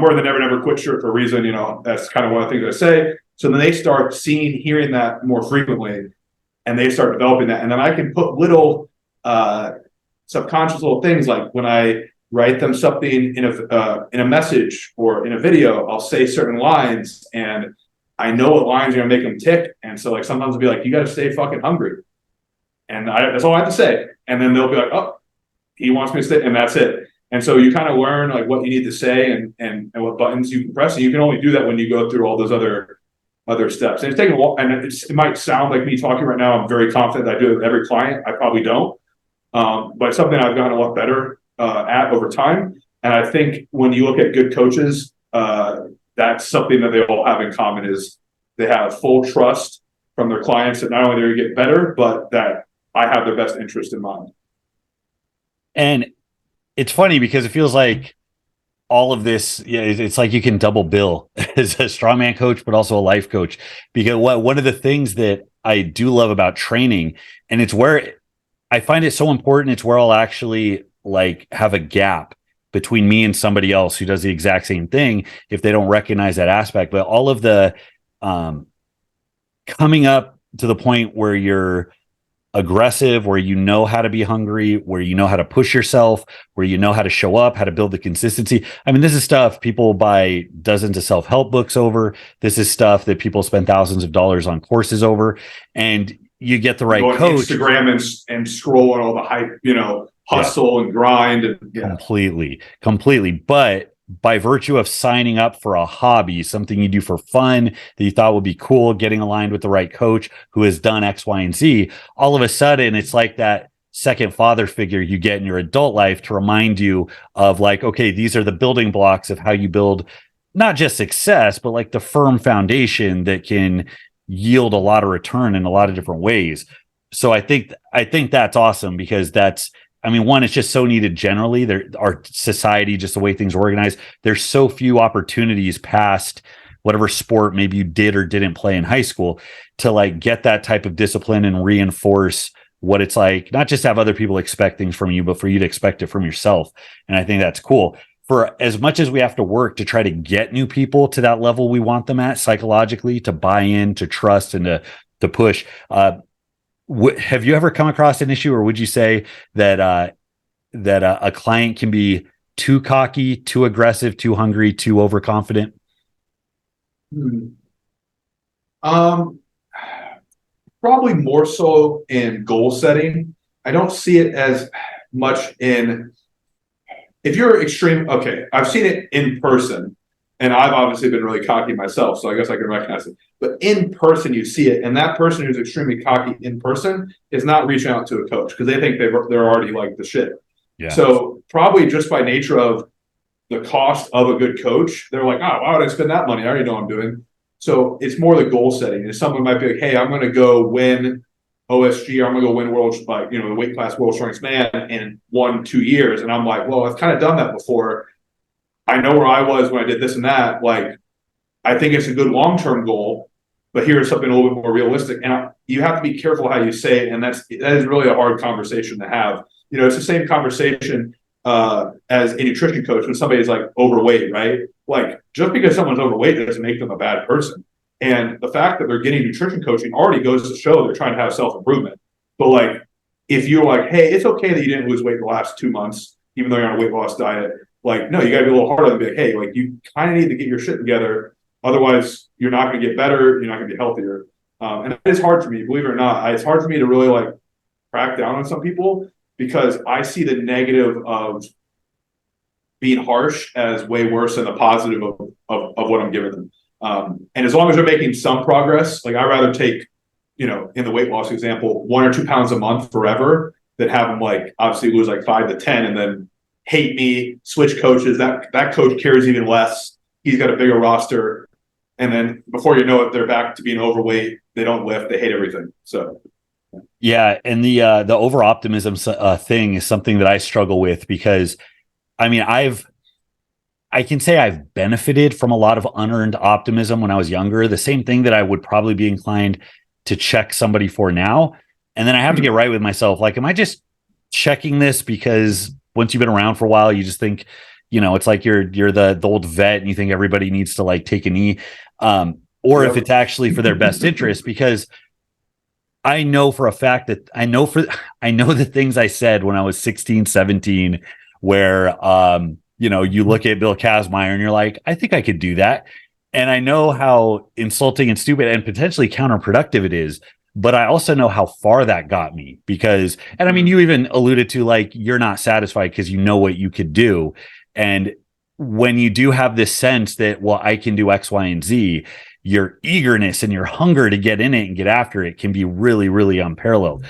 more than never quit shirt for a reason. That's kind of one of the things I say. So then they start hearing that more frequently, and they start developing that. And then I can put little subconscious little things like when I write them something in a message or in a video, I'll say certain lines, and I know what lines are gonna make them tick. And so like sometimes I'll be like, you got to stay fucking hungry, and that's all I have to say. And then they'll be like, oh, he wants me to stay, and that's it. And so you kind of learn like what you need to say and what buttons you can press. And you can only do that when you go through all those other steps. And it's taking a while, and it might sound like me talking right now. I'm very confident that I do it with every client. I probably don't. But it's something I've gotten a lot better at over time. And I think when you look at good coaches, that's something that they all have in common is they have full trust from their clients that not only they're going to get better, but that I have their best interest in mind. And it's funny because it feels like all of this, it's like you can double bill as a strongman coach, but also a life coach. Because one of the things that I do love about training, and it's where I find it so important, it's where I'll actually like have a gap between me and somebody else who does the exact same thing if they don't recognize that aspect. But all of the coming up to the point where you're aggressive, where you know how to be hungry, where you know how to push yourself, where you know how to show up, how to build the consistency. I mean, this is stuff people buy dozens of self-help books over. This is stuff that people spend thousands of dollars on courses over. And you get the right coach. Instagram and scroll on all the hype, hustle and grind. And, Completely. But by virtue of signing up for a hobby, something you do for fun that you thought would be cool, getting aligned with the right coach who has done X, Y, and Z, all of a sudden it's like that second father figure you get in your adult life to remind you of like, okay, these are the building blocks of how you build not just success, but like the firm foundation that can yield a lot of return in a lot of different ways. So I think that's awesome because one, it's just so needed generally. Our society, just the way things are organized, there's so few opportunities past whatever sport maybe you did or didn't play in high school to like get that type of discipline and reinforce what it's like, not just have other people expect things from you, but for you to expect it from yourself. And I think that's cool. For as much as we have to work to try to get new people to that level we want them at psychologically, to buy in, to trust, and to to push. Have you ever come across an issue, or would you say that a client can be too cocky, too aggressive, too hungry, too overconfident? Um, Probably more so in goal setting. I don't see it as much in if you're extreme. Okay, I've seen it in person, and I've obviously been really cocky myself, so I guess I can recognize it. But in person, you see it, and that person who's extremely cocky in person is not reaching out to a coach because they think they're already like the shit. Yeah. So probably just by nature of the cost of a good coach, they're like, oh, why would I spend that money? I already know what I'm doing. So it's more the goal setting. If someone might be like, hey, I'm going to go win OSG, or I'm going to go win world, like, the weight class world strongest man in 1-2 years. And I'm like, well, I've kind of done that before. I know where I was when I did this and that. Like, I think it's a good long-term goal, but here's something a little bit more realistic. And you have to be careful how you say it. And that is really a hard conversation to have. It's the same conversation as a nutrition coach when somebody's like overweight, right? Like, just because someone's overweight doesn't make them a bad person. And the fact that they're getting nutrition coaching already goes to show they're trying to have self-improvement. But like, if you're like, hey, it's okay that you didn't lose weight the last 2 months, even though you're on a weight loss diet, like, no, you got to be a little harder and be like, hey, like, you kind of need to get your shit together. Otherwise, you're not going to get better. You're not going to be healthier. And it's hard for me, believe it or not. It's hard for me to really like crack down on some people because I see the negative of being harsh as way worse than the positive of what I'm giving them. And as long as they're making some progress, like, I'd rather take, in the weight loss example, 1 or 2 pounds a month forever than have them like obviously lose like 5 to 10 and then hate me, switch coaches. That coach cares even less. He's got a bigger roster. And then before you know it, they're back to being overweight. They don't lift. They hate everything. So. Yeah. And the over optimism thing is something that I struggle with because I mean, I can say I've benefited from a lot of unearned optimism when I was younger, the same thing that I would probably be inclined to check somebody for now. And then I have to get right with myself. Like, am I just checking this because once you've been around for a while, you just think, it's like you're the old vet and you think everybody needs to like take a knee. Or if it's actually for their best interest, because I know for a fact that I know the things I said when I was 16, 17, where, you look at Bill Kazmaier and you're like, I think I could do that. And I know how insulting and stupid and potentially counterproductive it is. But I also know how far that got me because, and I mean, you even alluded to like, you're not satisfied because you know what you could do. And when you do have this sense that, well, I can do X, Y, and Z, your eagerness and your hunger to get in it and get after it can be really, really unparalleled.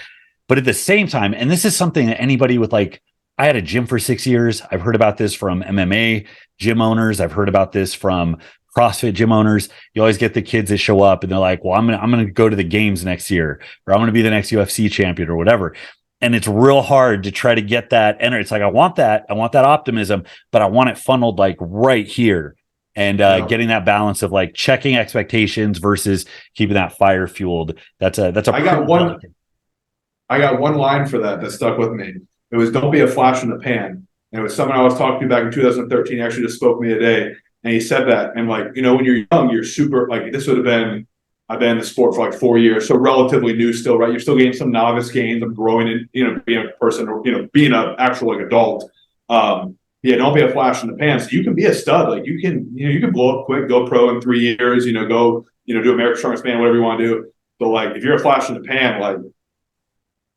But at the same time, and this is something that anybody with like, I had a gym for 6 years. I've heard about this from MMA gym owners. I've heard about this from CrossFit gym owners. You always get the kids that show up and they're like, well, I'm going to go to the games next year, or I'm going to be the next UFC champion or whatever. And it's real hard to try to get that. And it's like, I want that optimism, but I want it funneled like right here. And getting that balance of like checking expectations versus keeping that fire fueled. That's a. I got one line for that stuck with me. It was, don't be a flash in the pan. And it was someone I was talking to back in 2013, actually just spoke to me today. And he said that. And like, when you're young, you're super, like, this would have been, I've been in the sport for like 4 years. So relatively new still, right? You're still getting some novice gains. I'm growing in, being a person or, being an actual like adult. Yeah, don't be a flash in the pan. So you can be a stud. Like you can blow up quick, go pro in 3 years, go, do America's Strongest Man, whatever you want to do. But like, if you're a flash in the pan, like,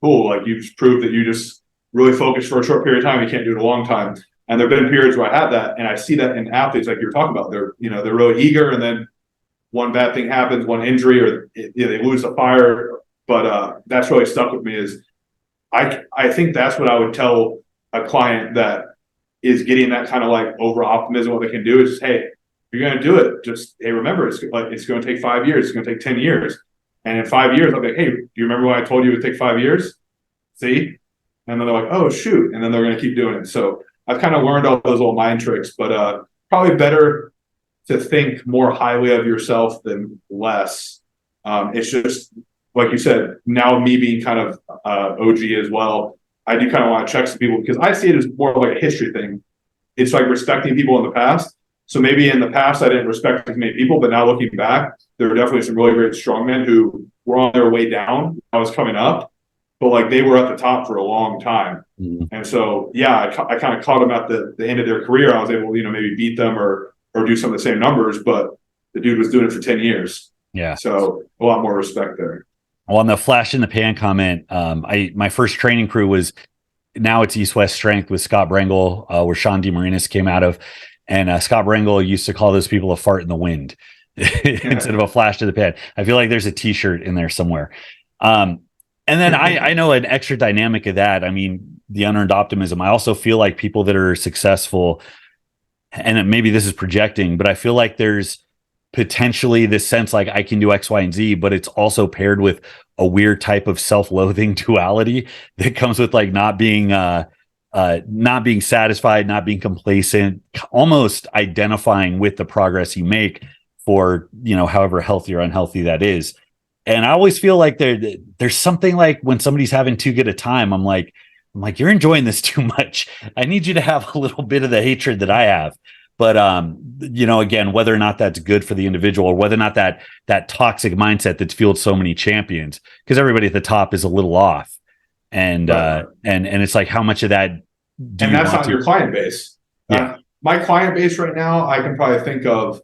cool. Like you just proved that you just really focused for a short period of time. You can't do it a long time. And there've been periods where I had that. And I see that in athletes, like you're talking about, they're really eager. And then one bad thing happens, one injury, or they lose the fire. But that's really stuck with me is I think that's what I would tell a client that is getting that kind of like over optimism. What they can do is, hey, if you're going to do it, just, hey, remember, it's going to take 5 years. It's going to take 10 years. And in 5 years, I'll be like, hey, do you remember when I told you it would take 5 years? See? And then they're like, oh, shoot. And then they're going to keep doing it. So I've kind of learned all those little mind tricks, but probably better to think more highly of yourself than less. It's just, like you said, now me being kind of OG as well, I do kind of want to check some people because I see it as more like a history thing. It's like respecting people in the past. So maybe in the past I didn't respect as many people, but now looking back, there are definitely some really great strongmen who were on their way down. I was coming up, but like they were at the top for a long time. Mm-hmm. And so, yeah, I kind of caught them at the end of their career. I was able to, maybe beat them or do some of the same numbers, but the dude was doing it for 10 years. Yeah. So a lot more respect there. Well, on the flash in the pan comment, my first training crew was, now it's East West Strength with Scott Brengel, where Sean DeMarinis came out of. And Scott Brengel used to call those people a fart in the wind instead of a flash to the pan. I feel like there's a t-shirt in there somewhere. And then I know an extra dynamic of that. I mean, the unearned optimism. I also feel like people that are successful, and maybe this is projecting, but I feel like there's potentially this sense like I can do X, Y, and Z, but it's also paired with a weird type of self-loathing duality that comes with like not being satisfied, not being complacent, almost identifying with the progress you make for, however healthy or unhealthy that is. And I always feel like there's something like when somebody's having too good a time, I'm like, you're enjoying this too much. I need you to have a little bit of the hatred that I have. But, again, whether or not that's good for the individual, or whether or not that toxic mindset that's fueled so many champions, because everybody at the top is a little off. And, right. and it's like, how much of that and that's not your client base. Yeah. My client base right now, I can probably think of,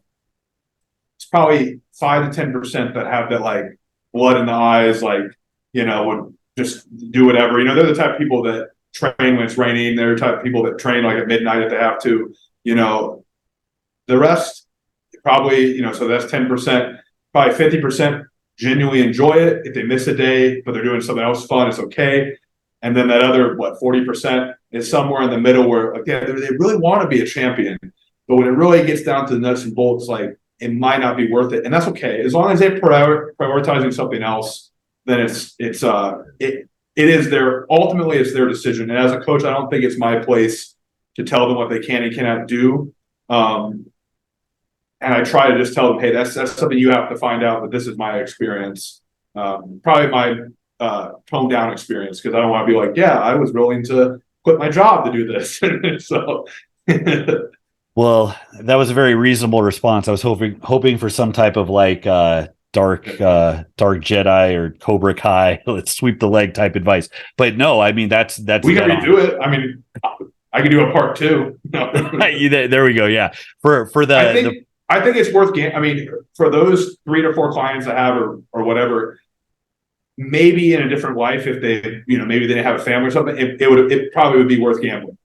it's probably 5 to 10% that have that like blood in the eyes, like, would just do whatever. They're the type of people that train when it's raining. They're the type of people that train like at midnight if they have to. The rest probably, so that's 10%, probably 50% genuinely enjoy it. If they miss a day, but they're doing something else fun, it's okay. And then that other, 40% is somewhere in the middle where, again, they really want to be a champion. But when it really gets down to the nuts and bolts, like it might not be worth it. And that's okay. As long as they're prioritizing something else, then it is ultimately it's their decision. And as a coach, I don't think it's my place to tell them what they can and cannot do. And I try to just tell them, hey, that's something you have to find out, but this is my experience. Probably my toned down experience, because I don't want to be like, yeah, I was willing to quit my job to do this. So well, that was a very reasonable response. I was hoping for some type of like dark Jedi or Cobra Kai, let's sweep the leg type advice. But no, I mean that's we can redo it. I mean, I can do a part 2. No. There we go. Yeah, for the I think it's worth. I mean, for those 3 to 4 clients I have, or whatever, maybe in a different life, if they, maybe they didn't have a family or something, it probably would be worth gambling.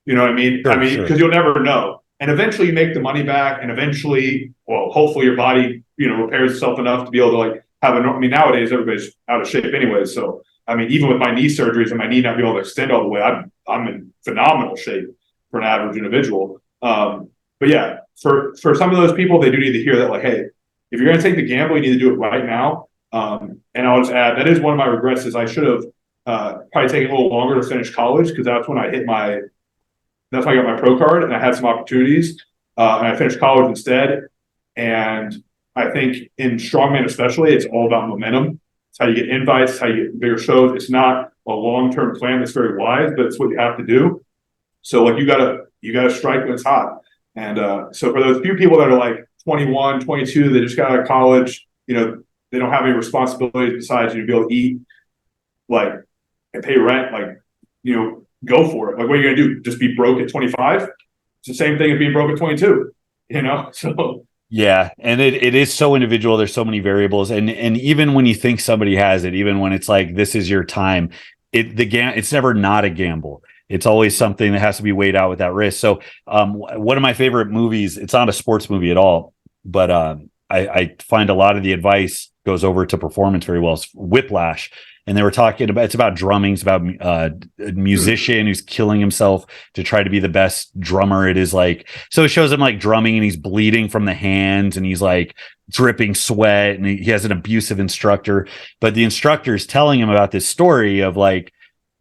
You know what I mean? Sure, because you'll never know. And eventually you make the money back, and eventually, well, hopefully your body, repairs itself enough to be able to like have I mean, nowadays everybody's out of shape anyway. So, I mean, even with my knee surgeries and my knee not being able to extend all the way, I'm in phenomenal shape for an average individual. But yeah, for some of those people, they do need to hear that, like, hey, if you're going to take the gamble, you need to do it right now. And I'll just add, that is one of my regrets, is I should have probably taken a little longer to finish college, because that's when I that's when I got my pro card and I had some opportunities. And I finished college instead. And I think in strongman especially, it's all about momentum. It's how you get invites, it's how you get bigger shows. It's not a long-term plan that's very wise, but it's what you have to do. So like you gotta strike when it's hot. And so for those few people that are like 21, 22, they just got out of college, they don't have any responsibilities besides be able to eat, like, and pay rent, like, go for it. Like, what are you gonna do? Just be broke at 25? It's the same thing as being broke at 22, So yeah, and it is so individual. There's so many variables, and even when you think somebody has it, even when it's like this is your time, it's never not a gamble. It's always something that has to be weighed out with that risk. So, one of my favorite movies, it's not a sports movie at all, but I find a lot of the advice goes over to performance very well. It's Whiplash. And they were talking about, it's about drumming. It's about a musician who's killing himself to try to be the best drummer. It is like, so it shows him like drumming and he's bleeding from the hands and he's like dripping sweat and he has an abusive instructor. But the instructor is telling him about this story of like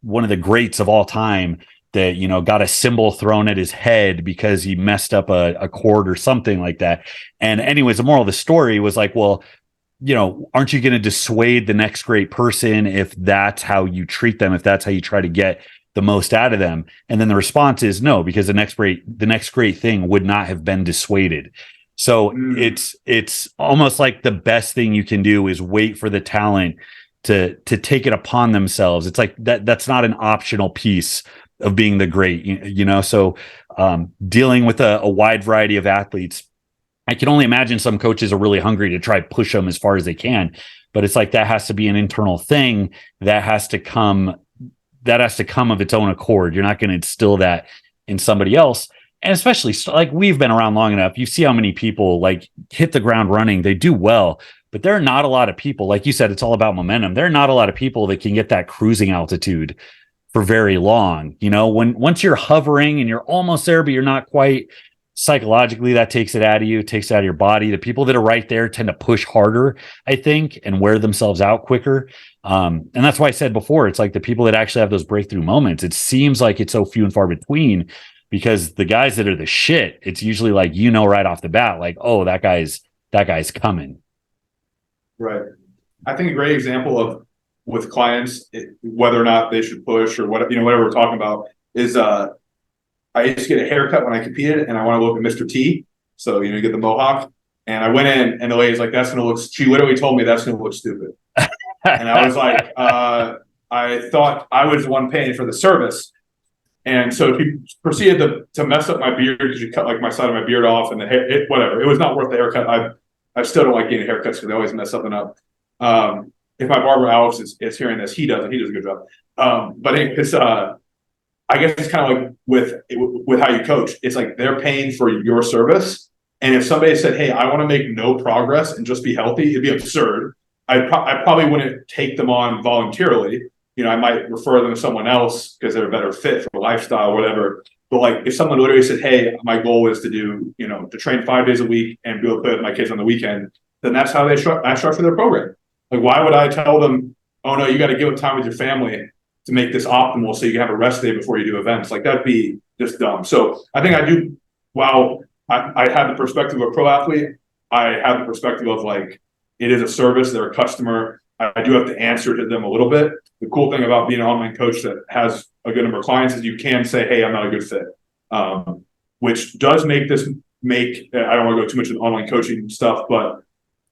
one of the greats of all time that, got a cymbal thrown at his head because he messed up a chord or something like that. And anyways, the moral of the story was like, well, aren't you going to dissuade the next great person if that's how you treat them, if that's how you try to get the most out of them? And then the response is no, because the next great thing would not have been dissuaded. So it's almost like the best thing you can do is wait for the talent to take it upon themselves. It's like that's not an optional piece of being the great, you know. So dealing with a wide variety of athletes, I can only imagine some coaches are really hungry to try push them as far as they can, but it's like that has to be an internal thing that has to come of its own accord. You're not going to instill that in somebody else. And especially like we've been around long enough, you see how many people like hit the ground running, they do well, but there are not a lot of people, like you said, it's all about momentum. There are not a lot of people that can get that cruising altitude for very long. You know, once you're hovering and you're almost there, but you're not quite, psychologically, that takes it out of you, takes it out of your body. The people that are right there tend to push harder, I think, and wear themselves out quicker. And that's why I said before, it's like the people that actually have those breakthrough moments, it seems like it's so few and far between, because the guys that are the shit, it's usually like, you know, right off the bat, like, oh, that guy's coming. Right. I think a great example of with clients, whether or not they should push or whatever we're talking about is, I used to get a haircut when I competed and I want to look at Mr. T. So, get the mohawk. And I went in and the lady's like, that's going to look, she literally told me that's going to look stupid. And I was like, I thought I was the one paying for the service. And so he proceeded to mess up my beard because you cut like my side of my beard off and the hair, whatever. It was not worth the haircut. I still don't like getting haircuts because they always mess something up. If my barber Alex is hearing this, he does a good job. But it's I guess it's kind of like with how you coach. It's like they're paying for your service. And if somebody said, hey, I want to make no progress and just be healthy, it'd be absurd. I probably wouldn't take them on voluntarily. I might refer them to someone else because they're a better fit for lifestyle, whatever. But like if someone literally said, hey, my goal is to do, to train 5 days a week and be able to play with my kids on the weekend, then that's how I structure their program. Like, why would I tell them, oh no, you got to give up time with your family to make this optimal so you can have a rest day before you do events? Like, that'd be just dumb. So I think I do, while I have the perspective of a pro athlete, I have the perspective of like, it is a service, they're a customer. I do have to answer to them a little bit. The cool thing about being an online coach that has a good number of clients is you can say, hey, I'm not a good fit, which does make I don't want to go too much into online coaching stuff, but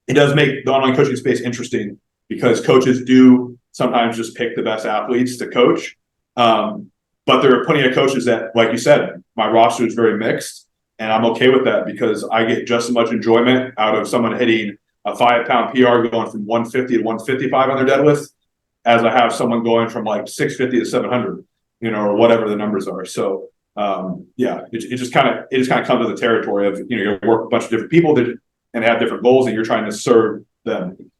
it does make the online coaching space interesting because coaches do sometimes just pick the best athletes to coach. But there are plenty of coaches that, like you said, my roster is very mixed, and I'm okay with that because I get just as much enjoyment out of someone hitting a 5-pound PR going from 150 to 155 on their deadlift as I have someone going from like 650 to 700, or whatever the numbers are. So it just kind of comes to the territory of, you work with a bunch of different people and have different goals and you're trying to serve them.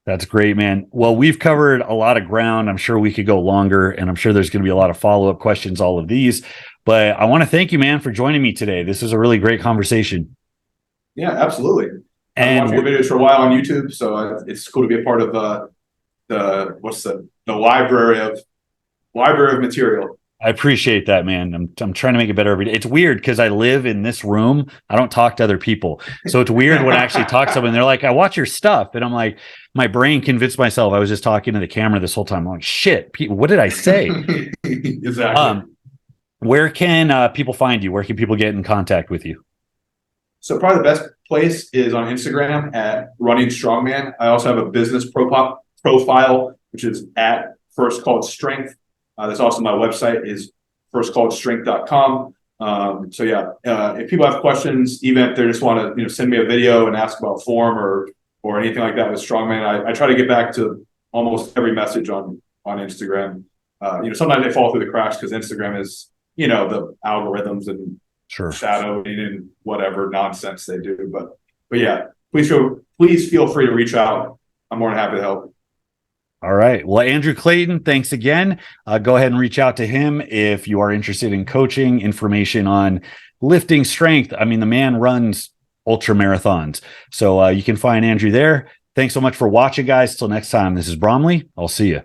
That's great, man. Well, we've covered a lot of ground. I'm sure we could go longer, and I'm sure there's going to be a lot of follow-up questions, all of these. But I want to thank you, man, for joining me today. This was a really great conversation. Yeah, absolutely. And I've been watching your videos for a while on YouTube, so it's cool to be a part of the library of material. I appreciate that, man. I'm trying to make it better every day. It's weird because I live in this room. I don't talk to other people. So it's weird when I actually talk to someone. They're like, I watch your stuff. And I'm like, my brain convinced myself I was just talking to the camera this whole time. I'm like, shit, Pete, what did I say? Exactly. Where can people find you? Where can people get in contact with you? So probably the best place is on Instagram at Running Strongman. I also have a business profile, which is at First Called Strength. That's also my website is firstcalledstrength.com. If people have questions, even if they just want to send me a video and ask about form or anything like that with Strongman, I try to get back to almost every message on Instagram. Sometimes they fall through the cracks because Instagram is the algorithms and shadowing and whatever nonsense they do. But yeah, please feel free to reach out. I'm more than happy to help. All right. Well, Andrew Clayton, thanks again. Go ahead and reach out to him if you are interested in coaching, information on lifting, strength. I mean, the man runs ultramarathons. So you can find Andrew there. Thanks so much for watching, guys. Till next time, this is Bromley. I'll see you.